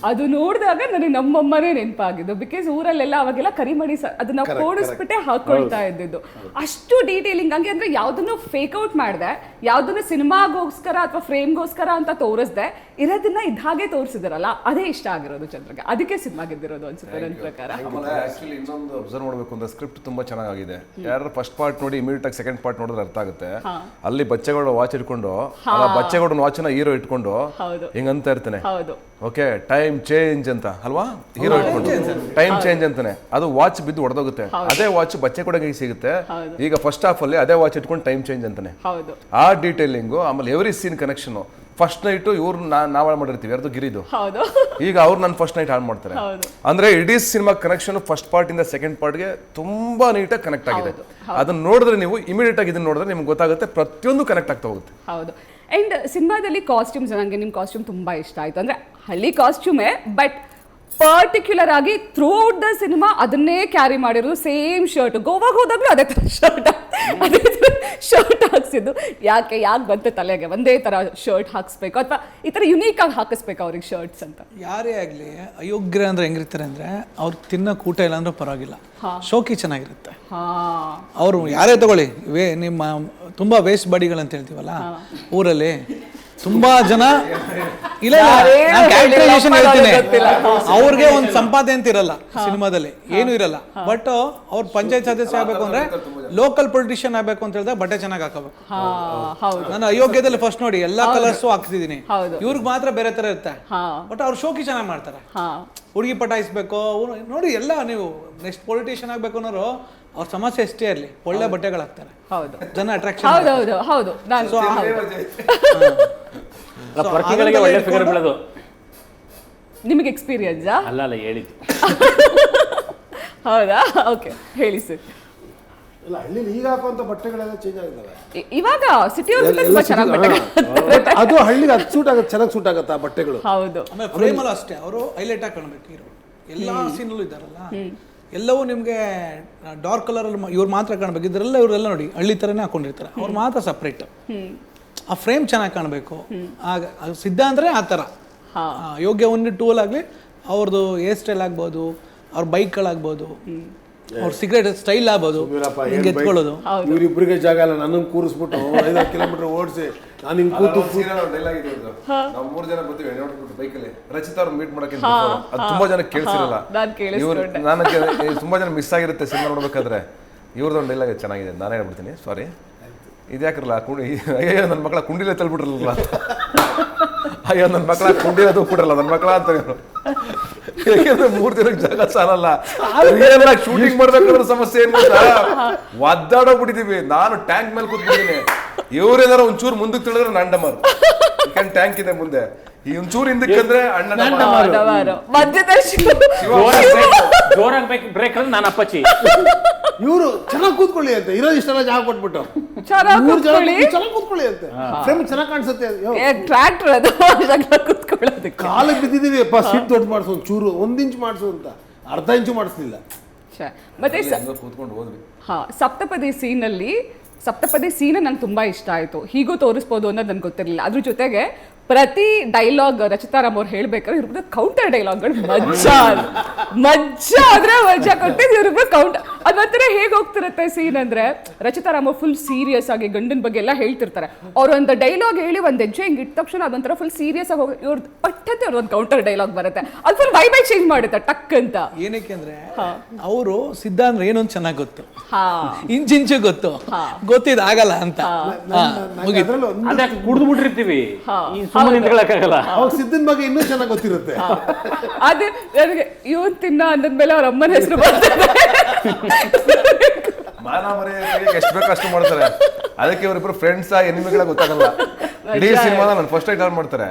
ಅದು ನೋಡಿದಾಗ ನನಗೆ ನಮ್ಮಮ್ಮನೇ ನೆನಪಾಗಿದ್ದು. ಬಿಕಾಸ್ ಊರಲ್ಲೆಲ್ಲ ಅವಾಗೆಲ್ಲ ಕರಿಮಣಿ ಅದನ್ನ ಕೋಡಿಸ್ಬಿಟ್ಟೆ ಹಾಕೊಳ್ತಾ ಇದ್ದಿದ್ದು. ಅಷ್ಟು ಡೀಟೇಲಿಂಗ್ ಹಂಗೆ ಅಂದ್ರೆ ಯಾವ್ದನ್ನು ಫೇಕ್ ಔಟ್ ಮಾಡಿದೆ, ಯಾವ್ದನ್ನು ಸಿನಿಮಾಗೋಸ್ಕರ ಅಥವಾ ಫ್ರೇಮ್ಗೋಸ್ಕರ ಅಂತ ತೋರಿಸ್ದೆ, ಇರೋದನ್ನ ಇದಾಗೆ ತೋರಿಸಿದಾರಲ್ಲ, ಅದೇ ಇಷ್ಟ ಆಗಿರೋದು ಜನರಿಗೆ. ಅದಕ್ಕೆ ಸಿನಿಮಾ ಗೆದ್ದಿರೋದು ಅನ್ಸುತ್ತೆ ನನ್ನ ಪ್ರಕಾರ. ಆಕ್ಚುಲಿ ಇನ್ನೊಂದು ಅಬ್ಸರ್ವ್ ಮಾಡಬೇಕು ಅಂದ್ರೆ ಸ್ಕ್ರಿಪ್ಟ್ ತುಂಬಾ ಚೆನ್ನಾಗಿದೆ. ಯಾರು ಫಸ್ಟ್ ಪಾರ್ಟ್ ನೋಡಿ ಇಮಿಡಿಯೇಟ್ ಆಗಿ ಸೆಕೆಂಡ್ ಪಾರ್ಟ್ ನೋಡಿದ್ರೆ ಅರ್ಥ ಆಗುತ್ತೆ. ಅಲ್ಲಿ ಬಚ್ಚೆಗೌಡ ವಾಚ್ ಇಟ್ಕೊಂಡು, ಬಚ್ಚೆಗೌಡನ ವಾಚ್ನ ಹೀರೋ ಇಟ್ಕೊಂಡು ಹಿಂಗಂತ ಇರ್ತಾನೆ. ಓಕೆ ಟೈಮ್ ಚೇಂಜ್ ಅಂತ ಅಲ್ವಾ, ಹೀರೋ ಇಟ್ಕೊಂಡು ಟೈಮ್ ಚೇಂಜ್ ಅಂತಾನೆ. ಅದು ವಾಚ್ ಬಿದ್ದು ಹೊಡೆದೋಗುತ್ತೆ. ಅದೇ ವಾಚ್ ಬಚ್ಚೆಗೌಡಗೆ ಸಿಗುತ್ತೆ. ಈಗ ಫಸ್ಟ್ ಹಾಫ್ ಅಲ್ಲಿ ಅದೇ ವಾಚ್ ಇಟ್ಕೊಂಡು ಟೈಮ್ ಚೇಂಜ್ ಅಂತಾನೆ. ಆ ಡೀಟೇಲಿಂಗು, ಆಮೇಲೆ every scene connection. First night ಇವ್ರು ನಾವ್ ಹಾಳು ಮಾಡಿರ್ತೀವಿ, ಯಾರ್ದು ಗಿರಿದು. ಈಗ ಅವ್ರು ನನ್ನ ಫಸ್ಟ್ ನೈಟ್ ಹಾಳು ಮಾಡ್ತಾರೆ. ಅಂದ್ರೆ ಇಡೀ ಸಿನಿಮಾ ಕನೆಕ್ಷನ್ ಫಸ್ಟ್ ಪಾರ್ಟ್ ಇಂದ ಸೆಕೆಂಡ್ ಪಾರ್ಟ್ಗೆ ತುಂಬಾ ನೀಟಾಗಿ ಕನೆಕ್ಟ್ ಆಗಿದೆ. ಅದನ್ನ ನೋಡಿದ್ರೆ ನೀವು ಇಮಿಡಿಯೇಟ್ ಆಗಿ ಇದನ್ನ ನೋಡಿದ್ರೆ ನಿಮ್ಗೆ ಗೊತ್ತಾಗುತ್ತೆ, ಪ್ರತಿಯೊಂದು ಕನೆಕ್ಟ್ ಆಗ್ತಾ ಹೋಗುತ್ತೆ. ಹೌದು. ಅಂಡ್ ಸಿನಿಮಾದಲ್ಲಿ ಕಾಸ್ಟ್ಯೂಮ್ಸ್, ನನಗೆ ನಿಮ್ಮ ಕಾಸ್ಟ್ಯೂಮ್ ತುಂಬಾ ಇಷ್ಟ ಆಯ್ತು. ಅಂದ್ರೆ ಹಳ್ಳಿ ಕಾಸ್ಟ್ಯೂಮೇ, ಬಟ್ ಪರ್ಟಿಕ್ಯುಲರ್ ಆಗಿ ಥ್ರೂಔಟ್ ದ ಸಿನಿಮಾ ಅದನ್ನೇ ಕ್ಯಾರಿ ಮಾಡಿರೋದು. ಸೇಮ್ ಶರ್ಟ್, ಗೋವಾಗೆ ಹೋದಾಗ್ಲೂ ಅದೇ ತರ ಶರ್ಟ್ ಹಾಕ್ಸಿದ್ದು. ಯಾಕೆ ಬಂತು ತಲೆಗೆ ಒಂದೇ ತರ ಶರ್ಟ್ ಹಾಕ್ಸ್ಬೇಕು, ಅಥವಾ ಈ ತರ ಯುನೀಕ್ ಆಗಿ ಹಾಕಿಸ್ಬೇಕು ಅವ್ರಿಗೆ ಶರ್ಟ್ಸ್ ಅಂತ? ಯಾರೇ ಆಗಲಿ ಅಯೋಗ್ಯ ಅಂದ್ರೆ ಹೆಂಗಿರ್ತಾರೆ ಅಂದ್ರೆ ಅವ್ರು ತಿನ್ನೋಕೆ ಊಟ ಇಲ್ಲ ಅಂದ್ರೆ ಪರವಾಗಿಲ್ಲ, ಶೋಕಿ ಚೆನ್ನಾಗಿರುತ್ತೆ. ಅವರು ಯಾರೇ ತಗೊಳ್ಳಿ, ನಿಮ್ಮ ತುಂಬಾ ವೇಸ್ಟ್ ಬಾಡಿಗಳಂತ ಹೇಳ್ತೀವಲ್ಲ ಊರಲ್ಲಿ, ತುಂಬಾ ಜನ ಇಲ್ಲ ಅವ್ರಿಗೆ ಒಂದು ಸಂಪಾದನೆ ಅಂತ ಇರಲ್ಲ ಸಿನಿಮಾದಲ್ಲಿ, ಏನು ಇರಲ್ಲ. ಬಟ್ ಅವ್ರ ಪಂಚಾಯತ್ ಸದಸ್ಯ ಆಗ್ಬೇಕು ಅಂದ್ರೆ ಲೋಕಲ್ ಪೊಲಿಟಿಷಿಯನ್ ಆಗ್ಬೇಕು ಅಂತ ಹೇಳಿದ್ರೆ ಬಟ್ಟೆ ಚೆನ್ನಾಗಿ ಹಾಕಬೇಕು. ನಾನು ಅಯೋಗ್ಯದಲ್ಲಿ ಫಸ್ಟ್ ನೋಡಿ ಎಲ್ಲಾ ಕಲರ್ಸ್ ಹಾಕ್ತಿದ್ದೀನಿ, ಇವ್ರಿಗೆ ಮಾತ್ರ ಬೇರೆ ತರ ಇರುತ್ತೆ. ಬಟ್ ಅವ್ರು ಶೋಕಿ ಚೆನ್ನಾಗಿ ಮಾಡ್ತಾರೆ, ಹುಡುಗಿ ಪಟಾಯಿಸ್ಬೇಕು ನೋಡಿ ಎಲ್ಲ. ನೀವು ನೆಕ್ಸ್ಟ್ ಪೊಲಿಟಿಷಿಯನ್ ಆಗ್ಬೇಕು ಅನ್ನೋರು ಅವ್ರ ಸಮಸ್ಯೆ ಎಷ್ಟೇ ಇರಲಿ ಒಳ್ಳೆ ಬಟ್ಟೆಗಳು ಹಾಕ್ತಾರೆ, ಜನ ಅಟ್ರಾಕ್ಷನ್. ಹೌದು ಪರ್ಕಿಗಳಿಗೆ ಒಳ್ಳೆ ಫಿಗರ್ ಬೆಳೆದು. ನಿಮಗೆ ಎಕ್ಸ್ಪೀರಿಯನ್ಸ್ ಅಲ್ಲ ಹೇಳಿದ್ದು. ಹೌದಾ? ಓಕೆ, ಹೇಳಿ ಸರ್. ಇಲ್ಲ, ಹಳ್ಳಿಲಿ ಈಗ ಹಾಕುವಂತ ಬಟ್ಟೆಗಳೆಲ್ಲ ಚೇಂಜ್ ಆಗಿದ್ದಾವೆ. ಇವಾಗ ಸಿಟಿ ತುಂಬಾ ಚೆನ್ನಾಗಿ ಬಟ್ಟೆ, ಅದು ಹಳ್ಳಿಗೆ ಅದು ಸೂಟ್ ಆಗುತ್ತೆ, ಚೆನ್ನಾಗಿ ಸೂಟ್ ಆಗುತ್ತೆ ಆ ಬಟ್ಟೆಗಳು. ಹೌದು. ಆಮೇಲೆ ಫ್ರೇಮಲ್ಲೂ ಅಷ್ಟೇ ಅವರು ಹೈಲೈಟ್ ಆಗಿ ಕಾಣಬೇಕು. ಹೀರೋ ಎಲ್ಲಾ ಸೀನಲ್ಲೂ ಇದ್ದಾರಲ್ಲ, ಎಲ್ಲವೂ ನಿಮಗೆ ಡಾರ್ಕ್ ಕಲರ್ ಅಲ್ಲಿ ಇವ್ರು ಮಾತ್ರ ಕಾಣಬೇಕು. ಇದರೆಲ್ಲ ಇವರೆಲ್ಲ ನೋಡಿ ಹಳ್ಳಿ ಥರನೇ ಹಾಕೊಂಡಿರ್ತಾರೆ, ಅವ್ರು ಮಾತ್ರ ಸಪ್ರೇಟ್. ಆ ಫ್ರೇಮ್ ಚೆನ್ನಾಗಿ ಕಾಣಬೇಕು. ಆಗ ಸಿದ್ಧ ಅಂದರೆ ಆ ಥರ ಯೋಗ್ಯ ಒಂದು ಟೂಲ್ ಆಗಲಿ, ಅವ್ರದ್ದು ಹೇರ್ ಸ್ಟೈಲ್ ಆಗ್ಬೋದು, ಅವ್ರ ಬೈಕ್ಗಳಾಗ್ಬೋದು, ಅವ್ರ ಸಿಗರೇಟ್ ಸ್ಟೈಲ್ ಆಗ್ಬೋದು, ಹಿಂಗೆ ಎತ್ಕೊಳ್ಳೋದು. ಇವರಿಬ್ಬರಿಗೆ ಜಾಗ ಇಲ್ಲ, ನನ್ನನ್ನು ಕೂರಿಸ್ಬಿಟ್ಟು 5 ಕಿಲೋಮೀಟರ್ ಓಡಿಸಿ ನಾನು ಹಿಂಗೆ ಕೂತು ಡೈಲಾಗ್ ಇದೆ. ನಾವು 3 ಜನ ಬರ್ತೀವಿ ಬೈಕಲ್ಲಿ, ರಚಿತಾ ಅವ್ರು ಮೀಟ್ ಮಾಡಕ್ಕೆ. ಅದು ತುಂಬಾ ಜನ ಕೇಳಿಸಿರಲ್ಲ, ನಾನು ತುಂಬಾ ಜನ ಮಿಸ್ ಆಗಿರುತ್ತೆ ಸಿನಿಮಾ ನೋಡ್ಬೇಕಾದ್ರೆ. ಇವ್ರದ್ದೊಂದು ಡೈಲಾಗ್ ಚೆನ್ನಾಗಿದೆ, ನಾನೇ ಹೇಳ್ಬಿಡ್ತೀನಿ. ಸಾರಿ, ಇದ್ಯಾಕಿರಲ್ಲ ಅಯ್ಯೋ ನನ್ನ ಮಕ್ಕಳ ಕುಂಡಿಲೇ ತಲ್ಬಿಟ್ರಲ್ಲ, ಅಯ್ಯೋ ನನ್ನ ಮಕ್ಕಳ ಕುಂಡಿಲೇ ತಗ್ಬಿಟ್ರಲ್ಲ ನನ್ನ ಮಕ್ಕಳ ಅಂತ. ಯಾಕೆಂದ್ರೆ 3 ದಿನಕ್ಕೆ ಜಾಗ ಸಾಲಲ್ಲ, ಶೂಟಿಂಗ್ ಮಾಡ್ಬೇಕಾದ್ರೆ ಸಮಸ್ಯೆ ಏನ್ ಗೊತ್ತಾ, ಒದ್ದಾಡೋಗ್ಬಿಟ್ಟಿದೀವಿ. ನಾನು ಟ್ಯಾಂಕ್ ಮೇಲೆ ಕೂತ್ಬಿಟ್ಟಿದ್ದೀನಿ, ಇವ್ರೇನಾರ ಒಂಚೂರು ಮುಂದಕ್ಕೆ ತಿಳಿದ್ರೆ ನಂಡಮಾರು, ಯಾಕಂದ್ರೆ ಟ್ಯಾಂಕ್ ಇದೆ ಮುಂದೆ, ಈ ಒಂಚೂರು ಹಿಂದಕ್ಕೆ ಅಂದ್ರೆ ಅಣ್ಣ ಜೋರಾಗಿ ಬ್ರೇಕ್ ಅಂದ್ರೆ ನಾನು ಅಪ್ಪಚ್ಚಿ. ಇವರು ಚೆನ್ನಾಗಿ ಕೂತ್ಕೊಳ್ಳಿ ಅಂತ ಇರೋದು ಇಷ್ಟೆಲ್ಲ ಜಾಗ ಕೊಟ್ಬಿಟ್ಟು ಚೆನ್ನಾಗಿ ಕೂತ್ಕೊಳ್ಳಿ ಅಂತ, ಫ್ರೇಮ್ ಚೆನ್ನಾಗಿ ಕಾಣಿಸುತ್ತೆ. ಟ್ರ್ಯಾಕ್ಟರ್ ಅದು ಕೂತ್ಕೊಳ್ಳೋದಕ್ಕೆ ಕಾಲಿಗೆ ಬಿದ್ದಿದ್ದೀವಿ, ಸೀಟ್ ದೊಡ್ಡ ಮಾಡಿಸು, ಒಂಚೂರು 1 ಇಂಚ್ ಮಾಡಿಸು ಅಂತ, ಅರ್ಧ ಇಂಚು ಮಾಡಿಸ್ಲಿಲ್ಲ. ಮತ್ತೆ ಕೂತ್ಕೊಂಡು ಹೋದ್ವಿ. ಸಪ್ತಪದಿ ಸೀನ್ ನಂಗೆ ತುಂಬಾ ಇಷ್ಟ ಆಯ್ತು. ಹೀಗೂ ತೋರಿಸ್ಬೋದು ಅನ್ನೋದು ನನ್ಗೆ ಗೊತ್ತಿರಲಿಲ್ಲ. ಅದ್ರ ಜೊತೆಗೆ ಪ್ರತಿ ಡೈಲಾಗ್ ರಚಿತಾರಾಮ್ ಅವ್ರು ಹೇಳ್ಬೇಕಾದ್ರೆ ಇವ್ರದ್ದು ಕೌಂಟರ್ ಡೈಲಾಗ್ಗಳು ಮಜ್ಜಾ ಆದ್ರೆ ಮಜ್ಜಾ ಕೊಟ್ಟಿದ್ದು ಇವ್ರಿಬ್ರು ಕೌಂಟರ್. ಅದೊಂಥರ ಹೇಗೆ ಹೋಗ್ತಿರುತ್ತೆ ಸೀನ್ ಅಂದ್ರೆ, ರಚಿತಾರಾಮ್ ಅವ್ರು ಫುಲ್ ಸೀರಿಯಸ್ ಆಗಿ ಗಂಡನ ಬಗ್ಗೆ ಎಲ್ಲ ಹೇಳ್ತಿರ್ತಾರೆ. ಅವ್ರು ಒಂದು ಡೈಲಾಗ್ ಹೇಳಿ ಒಂದು ಹೆಜ್ಜೆ ಹಿಂಗೆ ಇಟ್ಟ ತಕ್ಷಣ ಅದೊಂಥರ ಫುಲ್ ಸೀರಿಯಸ್ ಆಗಿ ಹೋಗಿ ಇವ್ರದ್ದು ಪಟ್ಟಂತೆ ಅವ್ರದ್ದು ಕೌಂಟರ್ ಡೈಲಾಗ್ ಬರುತ್ತೆ. ಅದು ಫುಲ್ ವೈಬೈ ಚೇಂಜ್ ಮಾಡುತ್ತೆ ಟಕ್ ಅಂತ. ಏನಕ್ಕೆ ಅಂದ್ರೆ ಅವರು ಸಿದ್ಧ ಅಂದ್ರೆ ಏನು ಅಂತ ಚೆನ್ನಾಗಿ ಗೊತ್ತು, ಇಂಚಿಂಚು ಗೊತ್ತಿದ್ ಆಗಲ್ಲ ಅಂತ ಕುಡ್ದು ಬಿಟ್ಟಿರ್ತೀವಿ, ಸುಮ್ಮನೆ ನಿಂತ್ಕೊಳ್ಳಕ್ಕಾಗಲ್ಲ. ಅವಾಗ ಸಿದ್ಧನ ಬಗ್ಗೆ ಇನ್ನೂ ಚೆನ್ನಾಗಿ ಗೊತ್ತಿರುತ್ತೆ. ಅದೇ ನನಗೆ ಇವನ್ ತಿನ್ನ ಅಂದ್ಮೇಲೆ ಅವ್ರ ಅಮ್ಮನ ಹೆಸರು ಬರ್ತದೆ. ಮಾನ ಮರ್ಯಾದೆ ಎಷ್ಟು ಬೇಕು ಅಷ್ಟು ಮಾಡ್ತಾರೆ. ಅದಕ್ಕೆ ಇವರಿಬ್ರು ಫ್ರೆಂಡ್ಸ್ ಎನಿಮಿಗಳ ಗೊತ್ತಾಗಲ್ಲ. ಇಡೀ ಸಿನಿಮಾದ ನಾನು ಫಸ್ಟ್ ಟೈಮ್ ಟರ್ನ್ ಮಾಡ್ತಾರೆ.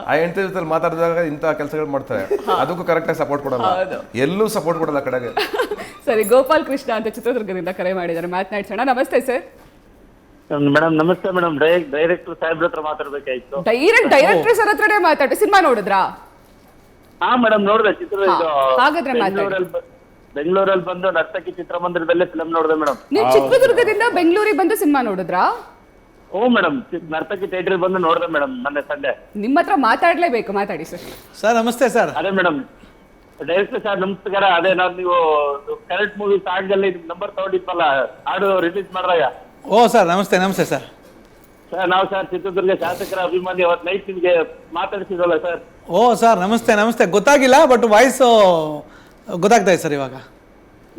ಆ ಹೆಂಡತಿ ಜೊತೆ ಮಾತಾಡಿದಾಗ ಇಂಥ ಕೆಲಸಗಳು ಮಾಡ್ತಾರೆ, ಅದಕ್ಕೂ ಕರೆಕ್ಟಾಗಿ ಸಪೋರ್ಟ್ ಕೊಡಲ್ಲ, ಎಲ್ಲೂ ಸಪೋರ್ಟ್ ಕೊಡಲ್ಲ ಕಡೆಗೆ. ಸರಿ, ಗೋಪಾಲ್ ಕೃಷ್ಣ ಅಂತ ಚಿತ್ರದುರ್ಗದಿಂದ ಕರೆ ಮಾಡಿದ್ದಾರೆ, ಮಾತನಾಡ್ಸೋಣ. ನಮಸ್ತೆ ಸರ್. ಮೇಡಮ್ ನಮಸ್ತೆ ಮೇಡಮ್. ಡೈರೆಕ್ಟರ್ ಸಾಹೇಬ್ರ ಹತ್ರ ಮಾತಾಡ್ಬೇಕಾಯ್ತು. ಡೈರೆಕ್ಟರ್ ಸರ್ ಹತ್ರನೇ ಮಾತಾಡಿ. ಸಿನಿಮಾ ನೋಡಿದ್ರಾ? ಹಾ ಮೇಡಮ್ ನೋಡಿದೆ. ಚಿತ್ರ ಹಾಗಾದ್ರೆ ಬೆಂಗಳೂರಲ್ಲಿ ಬಂದು ನರ್ತಕಿ ಚಿತ್ರಮಂದಿರದಲ್ಲೇ ಫಿಲ್ಮ್ ನೋಡಿದೆ ಮೇಡಮ್. ನೀವು ಚಿತ್ರದುರ್ಗದಿಂದ ಬೆಂಗಳೂರಿಗೆ ಬಂದು ಸಿನಿಮಾ ನೋಡಿದ್ರಾ? ಓ ಮೇಡಮ್, ನರ್ತಕಿ ಥಿಯೇಟರ್ ಬಂದು ನೋಡಿದೆ ಮೇಡಮ್ ಮೊನ್ನೆ ಸಂಡೆ. ನಿಮ್ಮ ಹತ್ರ ಮಾತಾಡ್ಲೇಬೇಕು, ಮಾತಾಡಿ ಸರ್. ಸರ್ ನಮಸ್ತೆ ಸರ್. ಅದೇ ಮೇಡಮ್, ಡೈರೆಕ್ಟರ್ ಸರ್ ನಮಸ್ಕಾರ. ಅದೇ ನಾವು ನೀವು ಕರೆಕ್ಟ್ ಮೂವಿ ಸಾಂಗ್ ಅಲ್ಲಿ ನಂಬರ್ ತಗೊಂಡಿದ್ವಲ್ಲ, ಹಾಡು ರಿಲೀಸ್ ಮಾಡ್ರಾಗ. ಓ ಸರ್ ನಮಸ್ತೆ. ನಮಸ್ತೆ ಸರ್. ಸರ್ ನಾವು ಸರ್ ಚಿತ್ರದುರ್ಗ ಶಾಸಕರ ಅಭಿಮಾನಿ. ಅವತ್ತು ನೈಟ್ ನಿಮಗೆ ಮಾತಾಡ್ತಿದ್ವಲ್ಲ ಸರ್. ಓ ಸರ್ ನಮಸ್ತೆ. ನಮಸ್ತೆ. ಗೊತ್ತಾಗಿಲ್ಲ, ಬಟ್ ವಾಯ್ಸ್ ಗೊತ್ತಾಗ್ತಾ ಇದೆ ಸರ್ ಇವಾಗ.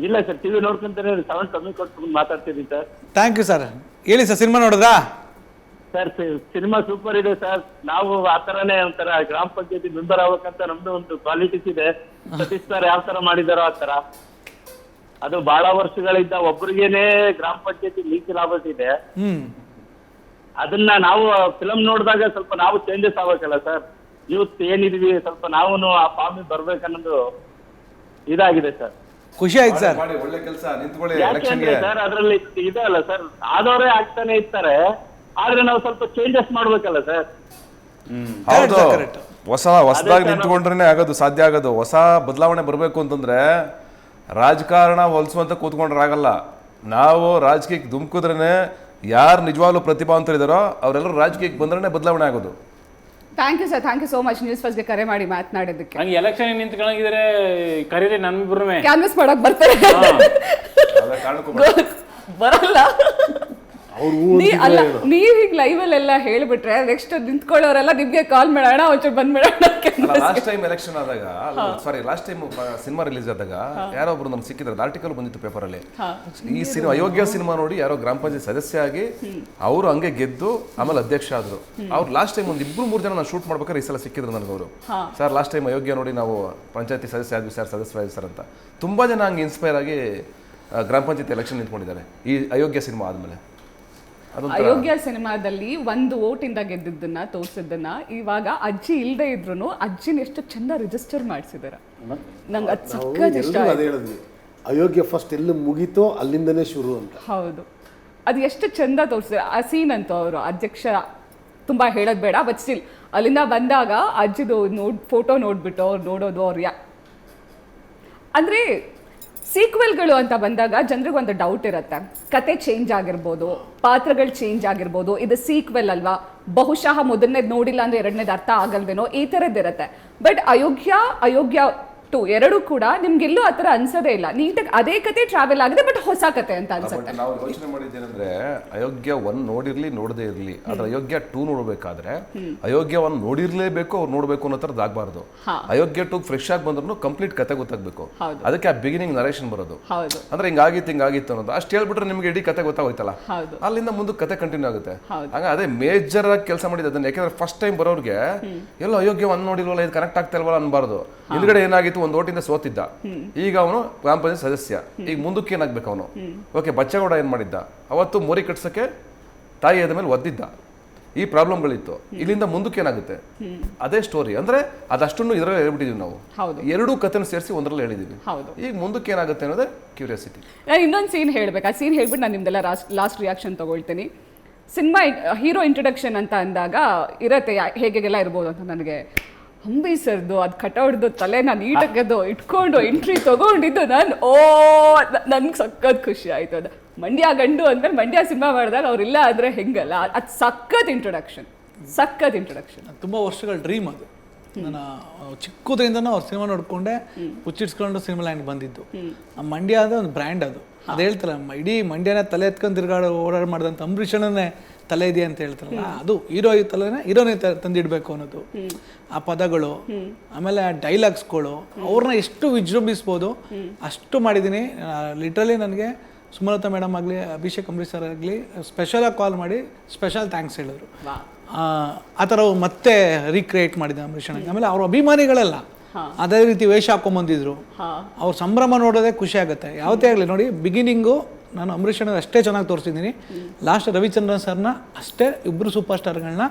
ಇಲ್ಲ ಸರ್, ಟಿವಿ ನೋಡ್ಕೊಂತಾನೆ ಸೌಂಡ್ ಕಮ್ಮಿ ಕೊಟ್ಟು ಮಾತಾಡ್ತಿದ್ದೀನಿ ಸರ್. Thank you sir. ಹೇಳಿ ಸರ್, ಸಿನಿಮಾ ನೋಡಿದ್ರಾ? ಸರ್ ಸಿನಿಮಾ ಸೂಪರ್ ಇದೆ ಸರ್. ನಾವು ಆ ತರನೇ ಒಂಥರ ಗ್ರಾಮ ಪಂಚಾಯತಿ ಮೆಂಬರ್ ಆಗ್ಬೇಕಂತ ನಮ್ದು ಒಂದು ಕ್ವಾಲಿಟೀಸ್ ಇದೆ. ಸತೀಶ್ ಸರ್ ಯಾವ ತರ ಮಾಡಿದಾರೋ ಆ ತರ. ಅದು ಬಹಳ ವರ್ಷಗಳಿಂದ ಒಬ್ರಿಗೇನೆ ಗ್ರಾಮ ಪಂಚಾಯತಿ ಮೀಸಲಾಗಿದೆ. ಅದನ್ನ ನಾವು ಫಿಲಮ್ ನೋಡಿದಾಗ ಸ್ವಲ್ಪ ನಾವು ಚೇಂಜಸ್ ಆಗ್ಬೇಕಲ್ಲ ಸರ್. ಯೂತ್ ಏನಿದೀವಿ ಸ್ವಲ್ಪ ನಾವು ಆ ಫಾರ್ಮಿಗೆ ಬರ್ಬೇಕನ್ನೋದು ಇದಾಗಿದೆ ಸರ್. ಖುಷಿ ಆಯ್ತು ಸರ್. ಒಳ್ಳೆ ಕೆಲಸ, ನಿಂತ್ಕೊಳ್ಳಿ. ಯಾಕೆಂದ್ರೆ ಸರ್ ಅದ್ರಲ್ಲಿ ಇದೆ ಅಲ್ಲ ಸರ್, ಆದವರೇ ಆಗ್ತಾನೆ ಇರ್ತಾರೆ, ಆದ್ರೆ ನಾವು ಸ್ವಲ್ಪ ಚೇಂಜಸ್ ಮಾಡ್ಬೇಕಲ್ಲ ಸರ್. ಹೌದು, ಹೊಸದಾಗಿ ನಿಂತ್ಕೊಂಡ್ರೆ ಆಗೋದು, ಸಾಧ್ಯ ಆಗೋದು. ಹೊಸ ಬದಲಾವಣೆ ಬರಬೇಕು ಅಂತಂದ್ರೆ ರಾಜಕಾರಣ ಹೊಲಿಸುವಂತ ಕೂತ್ಕೊಂಡ್ರಾಗಲ್ಲ. ನಾವು ರಾಜಕೀಯಕ್ಕೆ ಧುಮುಕಿದ್ರೇ ಯಾರು ನಿಜವಾಗ್ಲೂ ಪ್ರತಿಭಾವಂತರಿದ್ದಾರೋ ಅವರೆಲ್ಲರೂ ರಾಜಕೀಯಕ್ಕೆ ಬಂದ್ರೆ ಬದಲಾವಣೆ ಆಗೋದು. Thank you sir, thank you so much news ಫಸ್ಟ್ಗೆ ಕರೆ ಮಾಡಿ ಮಾತನಾಡೋದಕ್ಕೆ. ಹಂಗೆ ಎಲೆಕ್ಷನ್ ನಿಂತ್ಕೊಳ್ಳಂಗಿದ್ರೆ ಕರೀರಿ ನಮ್ಮಿಬ್ರು ಕ್ಯಾನ್ವಸ್ ಮಾಡಕ್ ಬರ್ತಾರೆ. ಅದೇ ಕಾರಣಕ್ಕೂ ಬರಲ್ಲ. ಅವ್ರು ಅಲ್ಲ, ನೀವ್ ಈಗ ಲೈವ್ ಅಲ್ಲೆಲ್ಲ ಹೇಳ್ಬಿಟ್ರೆ ನೆಕ್ಸ್ಟ್ ನಿಂತ್ಕೊಳ್ಳೋರೆಲ್ಲ ನಿಮ್ಗೆ ಕಾಲ್ ಮಾಡೋಣ, ಒಂಚೂರು ಬಂದ್ಬಿಡೋಣ. ಲಾಸ್ಟ್ ಟೈಮ್ ಎಲೆಕ್ಷನ್ ಆದಾಗ, ಸಾರಿ ಲಾಸ್ಟ್ ಟೈಮ್ ಸಿನಿಮಾ ರಿಲೀಸ್ ಆದಾಗ ಯಾರೋ ಒಬ್ರು ನಮ್ಗೆ ಸಿಕ್ಕಿದ್ರು, ಆರ್ಟಿಕಲ್ ಬಂದಿತ್ತು ಪೇಪರ್ ಅಲ್ಲಿ. ಈ ಸಿನಿಮಾ ಅಯೋಗ್ಯ ಸಿನಿಮಾ ನೋಡಿ ಯಾರೋ ಗ್ರಾಮ ಪಂಚಾಯತ್ ಸದಸ್ಯ ಆಗಿ ಅವರು ಹಂಗೆ ಗೆದ್ದು ಆಮೇಲೆ ಅಧ್ಯಕ್ಷ ಆದ್ರು. ಅವ್ರು ಲಾಸ್ಟ್ ಟೈಮ್ ಒಂದು 2-3 ಜನ ನಾನು ಶೂಟ್ ಮಾಡ್ಬೇಕಾದ್ರೆ ಈ ಸಲ ಸಿಕ್ಕಿದ್ರು ನನಗೆ. ಅವರು ಸರ್ ಲಾಸ್ಟ್ ಟೈಮ್ ಅಯೋಗ್ಯ ನೋಡಿ ನಾವು ಪಂಚಾಯತಿ ಸದಸ್ಯ ಆದ್ವಿ ಸರ್, ಸದಸ್ಯ ಸರ್ ಅಂತ. ತುಂಬಾ ಜನ ಹಂಗೆ ಇನ್ಸ್ಪೈರ್ ಆಗಿ ಗ್ರಾಮ ಪಂಚಾಯತ್ ಎಲೆಕ್ಷನ್ ನಿಂತ್ಕೊಂಡಿದ್ದಾರೆ ಈ ಅಯೋಗ್ಯ ಸಿನಿಮಾ ಆದ್ಮೇಲೆ. ಅಯೋಗ್ಯ ಸಿನಿಮಾದಲ್ಲಿ ಒಂದು ವೋಟಿಂದ ಗೆದ್ದಿದ್ದನ್ನ ತೋರಿಸಿದ್ದನ್ನ ಇವಾಗ ಅಜ್ಜಿ ಇಲ್ಲದೆ ಇದ್ರು ಅಜ್ಜಿನ ಎಷ್ಟು ಚಂದ ರಿಜಿಸ್ಟರ್ ಮಾಡಿಸಿದಾರೆ. ನಂಗೆ ಅದು ಸಖತ್ ಇಷ್ಟ ಆಯ್ತು. ಅದೇ ಹೇಳಿದ್ವಿ, ಅಯೋಗ್ಯ ಫಸ್ಟ್ ಎಲ್ಲಿ ಮುಗೀತೋ ಅಲ್ಲಿಂದನೇ ಶುರು ಅಂತ. ಹೌದು, ಅದು ಎಷ್ಟು ಚಂದ ತೋರಿಸಿದ್ದಾರೆ ಆ ಸೀನ್ ಅಂತೂ. ಅವರು ಅಧ್ಯಕ್ಷ ತುಂಬಾ ಹೇಳೋದು ಬೇಡ, ಬಟ್ ಸ್ಟಿಲ್ ಅಲ್ಲಿಂದ ಬಂದಾಗ ಅಜ್ಜಿದು ಫೋಟೋ ನೋಡ್ಬಿಟ್ಟು ಅವ್ರು ನೋಡೋದು, ಅವ್ರು ಅಂದ್ರೆ ಸೀಕ್ವೆಲ್ಗಳು ಅಂತ ಬಂದಾಗ ಜನರಿಗೆ ಒಂದು ಡೌಟ್ ಇರುತ್ತೆ, ಕತೆ ಚೇಂಜ್ ಆಗಿರ್ಬೋದು, ಪಾತ್ರಗಳು ಚೇಂಜ್ ಆಗಿರ್ಬೋದು, ಇದು ಸೀಕ್ವೆಲ್ ಅಲ್ವಾ, ಬಹುಶಃ ಮೊದಲನೇದು ನೋಡಿಲ್ಲ ಅಂದ್ರೆ ಎರಡನೇದು ಅರ್ಥ ಆಗಲ್ವೇನೋ, ಈ ಥರದ್ದಿರುತ್ತೆ. ಬಟ್ ಅಯೋಗ್ಯ 2 ಎರಡೂ ಕೂಡ ನಿಮ್ಗೆಲ್ಲೂ ಆ ಥರ ಅನ್ಸೋದೇ ಇಲ್ಲ. ನೀಟಾಗಿ ಅದೇ ಕತೆ ಟ್ರಾವೆಲ್ ಆಗಿದೆ, ಬಟ್ ಹೊಸ ಕತೆ ಅಂತ ಅನ್ಸುತ್ತೆ. ನಾವು ಯೋಚನೆ ಮಾಡಿದ್ದೇನೆಂದ್ರೆ ಅಯೋಗ್ಯ 1 ನೋಡಿರ್ಲಿ ನೋಡದೇ ಇರ್ಲಿ, ಆದ್ರೆ ಅಯೋಗ್ಯ 2 ನೋಡ್ಬೇಕಾದ್ರೆ ಅಯೋಗ್ಯ 1 ನೋಡಿರ್ಲೇಬೇಕು, ಅವ್ರು ನೋಡ್ಬೇಕು ಅನ್ನೋ ಥರದ್ದು ಆಗ್ಬಾರ್ದು. ಅಯೋಗ್ಯ 2 ಫ್ರೆಶ್ ಆಗಿ ಬಂದ್ರು ಕಂಪ್ಲೀಟ್ ಕತೆ ಗೊತ್ತಾಗ್ಬೇಕು. ಅದಕ್ಕೆ ಆ ಬಿಗಿನಿಂಗ್ ನರೇಷನ್ ಬರೋದು. ಅಂದ್ರೆ ಹಿಂಗಾಗಿತ್ತು ಅನ್ನೋದು ಅಷ್ಟು ಹೇಳ್ಬಿಟ್ರೆ ನಿಮ್ಗೆ ಇಡೀ ಕತೆ ಗೊತ್ತಾಗೋಯ್ತಲ್ಲ, ಅಲ್ಲಿಂದ ಮುಂದೆ ಕತೆ ಕಂಟಿನ್ಯೂ ಆಗುತ್ತೆ. ಹಂಗ ಅದೇ ಮೇಜರ್ ಆಗಿ ಕೆಲಸ ಮಾಡಿದ ಅದನ್ನ. ಯಾಕಂದ್ರೆ ಫಸ್ಟ್ ಟೈಮ್ ಬರೋರ್ಗೆ ಎಲ್ಲೋ ಅಯೋಗ್ಯ 1 ನೋಡಿಲ್ವಲ್ಲ, ಇದು ಕನೆಕ್ಟ್ ಆಗ್ತಾ ಇಲ್ವಲ್ಲ ಅನ್ಬಾರ್ದು. ಹಿಂದ್ಗಡೆ ಏನಾಗಿತ್ತು, ಒಂದು ಓಟಿಂದ ಸೋತಿದ್ದ, ಈಗ ಅವನು ಗ್ರಾಮ ಪಂಚಾಯತ್ ಸದಸ್ಯ. ಈಗ ಮುಂದಕ್ಕೆ ಏನಾಗ್ಬೇಕು ಅವನು? ಓಕೆ, ಬಚ್ಚೇಗೌಡ ಏನ್ ಮಾಡಿದ್ದ, ಅವತ್ತು ಮೋರಿ ಕಟ್ಸಕ್ಕೆ ತಾಯಿ ಎದ ಮೇಲೆ ಒದ್ದಿದ್ದ, ಈ ಪ್ರಾಬ್ಲಮ್ಗಳಿತ್ತು. ಇಲ್ಲಿಂದ ಮುಂದಕ್ಕೆ ಏನಾಗುತ್ತೆ ಅದೇ ಸ್ಟೋರಿ. ಅಂದ್ರೆ ಅದಷ್ಟನ್ನು ಇದರಲ್ಲಿ ಹೇಳ್ಬಿಟ್ಟಿದೀವಿ ನಾವು, ಎರಡೂ ಕಥೆನ ಸೇರಿಸಿ ಒಂದರಲ್ಲಿ ಹೇಳಿದೀವಿ. ಈಗ ಮುಂದಕ್ಕೆ ಏನಾಗುತ್ತೆ ಅನ್ನೋದೇ ಕ್ಯೂರಿಯಾಸಿಟಿ. ನಾನು ಇನ್ನೊಂದು ಸೀನ್ ಹೇಳ್ಬೇಕು, ಆ ಸೀನ್ ಹೇಳ್ಬಿಟ್ಟು ನಾನು ನಿಮ್ದೆಲ್ಲ ಲಾಸ್ಟ್ ರಿಯಾಕ್ಷನ್ ತಗೊಳ್ತೀನಿ. ಸಿನಿಮಾ ಹೀರೋ ಇಂಟ್ರೊಡಕ್ಷನ್ ಅಂತ ಅಂದಾಗ ಇರತ್ತೆ ಹೇಗೆಲ್ಲ ಇರ್ಬೋದು ಅಂತ. ನನಗೆ ಅಂಬಿ ಸರ್ದು ಅದು ಕಟೌಡ್ದು ತಲೆನ ನೀಟಾಗೆದು ಇಟ್ಕೊಂಡು ಎಂಟ್ರಿ ತಗೊಂಡಿದ್ದು ನಾನು ನನ್ಗೆ ಸಖತ್ ಖುಷಿ ಆಯ್ತು. ಅದು ಮಂಡ್ಯ ಗಂಡು ಅಂದ್ಮೇಲೆ ಮಂಡ್ಯ ಸಿನಿಮಾ ಮಾಡಿದಾಗ ಅವ್ರಿಲ್ಲ ಆದರೆ ಹೆಂಗಲ್ಲ, ಅದು ಸಖತ್ ಇಂಟ್ರೊಡಕ್ಷನ್. ತುಂಬ ವರ್ಷಗಳ ಡ್ರೀಮ್ ಅದು. ನಾನು ಚಿಕ್ಕದ್ರಿಂದನೂ ಅವ್ರ ಸಿನಿಮಾ ನೋಡ್ಕೊಂಡೆ ಹುಚ್ಚಿಡ್ಸ್ಕೊಂಡು ಸಿನಿಮಾ ಲ್ಯಾಂಡ್ ಬಂದಿದ್ದು. ಆ ಮಂಡ್ಯ ಅದು ಒಂದು ಬ್ರ್ಯಾಂಡ್. ಅದು ಹೇಳ್ತಾರೆ, ಇಡೀ ಮಂಡ್ಯನ ತಲೆ ಎತ್ಕೊಂಡು ತಿರ್ಗಾಡು ಓಡಾಡ ಮಾಡಿದಂಥ ಅಂಬರೀಷನೇ ತಲೆ ಇದೆಯಾ ಅಂತ ಹೇಳ್ತಾರಲ್ಲ, ಅದು ಹೀರೋ ತಲೆನ ಹೀರೋನೇ ತಂದಿಡ್ಬೇಕು ಅನ್ನೋದು. ಆ ಪದಗಳು, ಆಮೇಲೆ ಆ ಡೈಲಾಗ್ಸ್ಗಳು, ಅವ್ರನ್ನ ಎಷ್ಟು ವಿಜೃಂಭಿಸ್ಬೋದು ಅಷ್ಟು ಮಾಡಿದ್ದೀನಿ. ಲಿಟ್ರಲಿ ನನಗೆ ಸುಮಲತಾ ಮೇಡಮ್ ಆಗಲಿ, ಅಭಿಷೇಕ್ ಅಂಬರೀಷ್ ಸರ್ ಆಗಲಿ ಸ್ಪೆಷಲಾಗಿ ಕಾಲ್ ಮಾಡಿ ಸ್ಪೆಷಲ್ ಥ್ಯಾಂಕ್ಸ್ ಹೇಳಿದ್ರು. ಆ ಥರ ಮತ್ತೆ ರೀಕ್ರಿಯೇಟ್ ಮಾಡಿದ್ದೆ ಅಂಬರೀಷನಿಗೆ. ಆಮೇಲೆ ಅವ್ರ ಅಭಿಮಾನಿಗಳೆಲ್ಲ ಅದೇ ರೀತಿ ವೇಷ ಹಾಕೊಂಬಂದಿದ್ರು. ಅವ್ರ ಸಂಭ್ರಮ ನೋಡೋದೇ ಖುಷಿ ಆಗುತ್ತೆ. ಯಾವುದೇ ಆಗಲಿ ನೋಡಿ, ಬಿಗಿನಿಂಗು ನಾನು ಅಂಬರೀಷನ ಅಷ್ಟೇ ಚೆನ್ನಾಗಿ ತೋರಿಸಿದ್ದೀನಿ, ಲಾಸ್ಟ್ ರವಿಚಂದ್ರನ್ ಸರ್ನ ಅಷ್ಟೇ ಇಬ್ಬರು ಸೂಪರ್ ಸ್ಟಾರ್ಗಳನ್ನ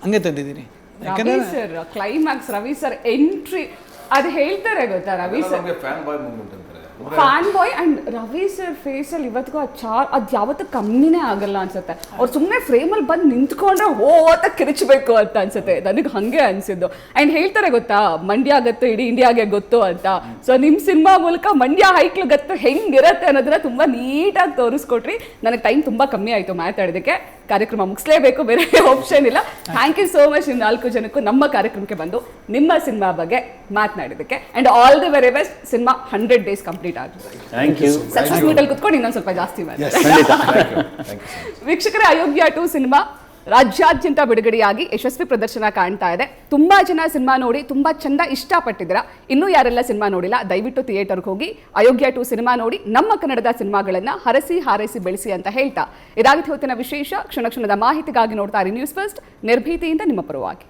ಹಂಗೆ ತಂದಿದ್ದೀನಿ. ಯಾಕಂದ್ರೆ sir climax, Ravi sir entry ಅದು ಹೇಳ್ತಾರೆ ಗೊತ್ತಾ, Ravi sir fan boy and Ravi sir ಫೇಸಲ್ಲಿ ಇವತ್ತಿಗೂ ಅದು ಯಾವತ್ತೂ ಕಮ್ಮಿನೇ ಆಗಲ್ಲ ಅನ್ಸುತ್ತೆ. ಅವ್ರು ಸುಮ್ಮನೆ ಫ್ರೇಮಲ್ಲಿ ಬಂದು ನಿಂತ್ಕೊಂಡ್ರೆ ಓತ ಕಿರಿಚಬೇಕು ಅಂತ ಅನ್ಸುತ್ತೆ. ನನಗೆ ಹಾಗೆ ಅನಿಸಿದ್ದು. ಆ್ಯಂಡ್ ಹೇಳ್ತಾರೆ ಗೊತ್ತಾ, ಮಂಡ್ಯ ಗತ್ತು ಇಡೀ ಇಂಡಿಯಾಗೆ ಗೊತ್ತು ಅಂತ. ಸೊ ನಿಮ್ಮ ಸಿನಿಮಾ ಮೂಲಕ ಮಂಡ್ಯ ಹೈಕ್ಳು ಗತ್ತು ಹೆಂಗಿರತ್ತೆ ಅನ್ನೋದನ್ನ ತುಂಬ ನೀಟಾಗಿ ತೋರಿಸ್ಕೊಟ್ರಿ. ನನಗೆ ಟೈಮ್ ತುಂಬ ಕಮ್ಮಿ ಆಯಿತು ಮಾತಾಡೋದಕ್ಕೆ. ಕಾರ್ಯಕ್ರಮ ಮುಗಿಸ್ಲೇಬೇಕು, ಬೇರೆ ಆಪ್ಷನ್ ಇಲ್ಲ. ಥ್ಯಾಂಕ್ ಯು ಸೋ ಮಚ್ ನಿಮ್ಮ 4 ಜನಕ್ಕೂ ನಮ್ಮ ಕಾರ್ಯಕ್ರಮಕ್ಕೆ ಬಂದು ನಿಮ್ಮ ಸಿನಿಮಾ ಬಗ್ಗೆ ಮಾತನಾಡಿದ್ದಕ್ಕೆ. And all the very best. Cinema 100 days complete ಆಗಿದೆ. ಸಕ್ಸಸ್ ಮೀಟಲ್ಲಿ ಕುತ್ಕೊಂಡು ಇನ್ನೊಂದು ಸ್ವಲ್ಪ ಜಾಸ್ತಿ ಮಾಡಿ. ವೀಕ್ಷಕರೇ, ಅಯೋಗ್ಯ 2 ಸಿನಿಮಾ ರಾಜ್ಯಾದ್ಯಂತ ಬಿಡುಗಡೆಯಾಗಿ ಯಶಸ್ವಿ ಪ್ರದರ್ಶನ ಕಾಣ್ತಾ ಇದೆ. ತುಂಬಾ ಜನ ಸಿನಿಮಾ ನೋಡಿ ತುಂಬಾ ಚಂದ ಇಷ್ಟಪಟ್ಟಿದ್ದೀರಾ. ಇನ್ನೂ ಯಾರೆಲ್ಲ ಸಿನಿಮಾ ನೋಡಿಲ್ಲ, ದಯವಿಟ್ಟು ಥಿಯೇಟರ್ಗೆ ಹೋಗಿ ಅಯೋಗ್ಯ 2 ಸಿನಿಮಾ ನೋಡಿ ನಮ್ಮ ಕನ್ನಡದ ಸಿನಿಮಾಗಳನ್ನ ಹರಸಿ ಹಾರೈಸಿ ಬೆಳೆಸಿ ಅಂತ ಹೇಳ್ತಾ ಇದಾಗಿತ್ತು ಇವತ್ತಿನ ವಿಶೇಷ. ಕ್ಷಣ ಕ್ಷಣದ ಮಾಹಿತಿಗಾಗಿ ನೋಡ್ತಾ ಇರಿ ನ್ಯೂಸ್ ಫಸ್ಟ್, ನಿರ್ಭೀತಿಯಿಂದ ನಿಮ್ಮ ಪರವಾಗಿ.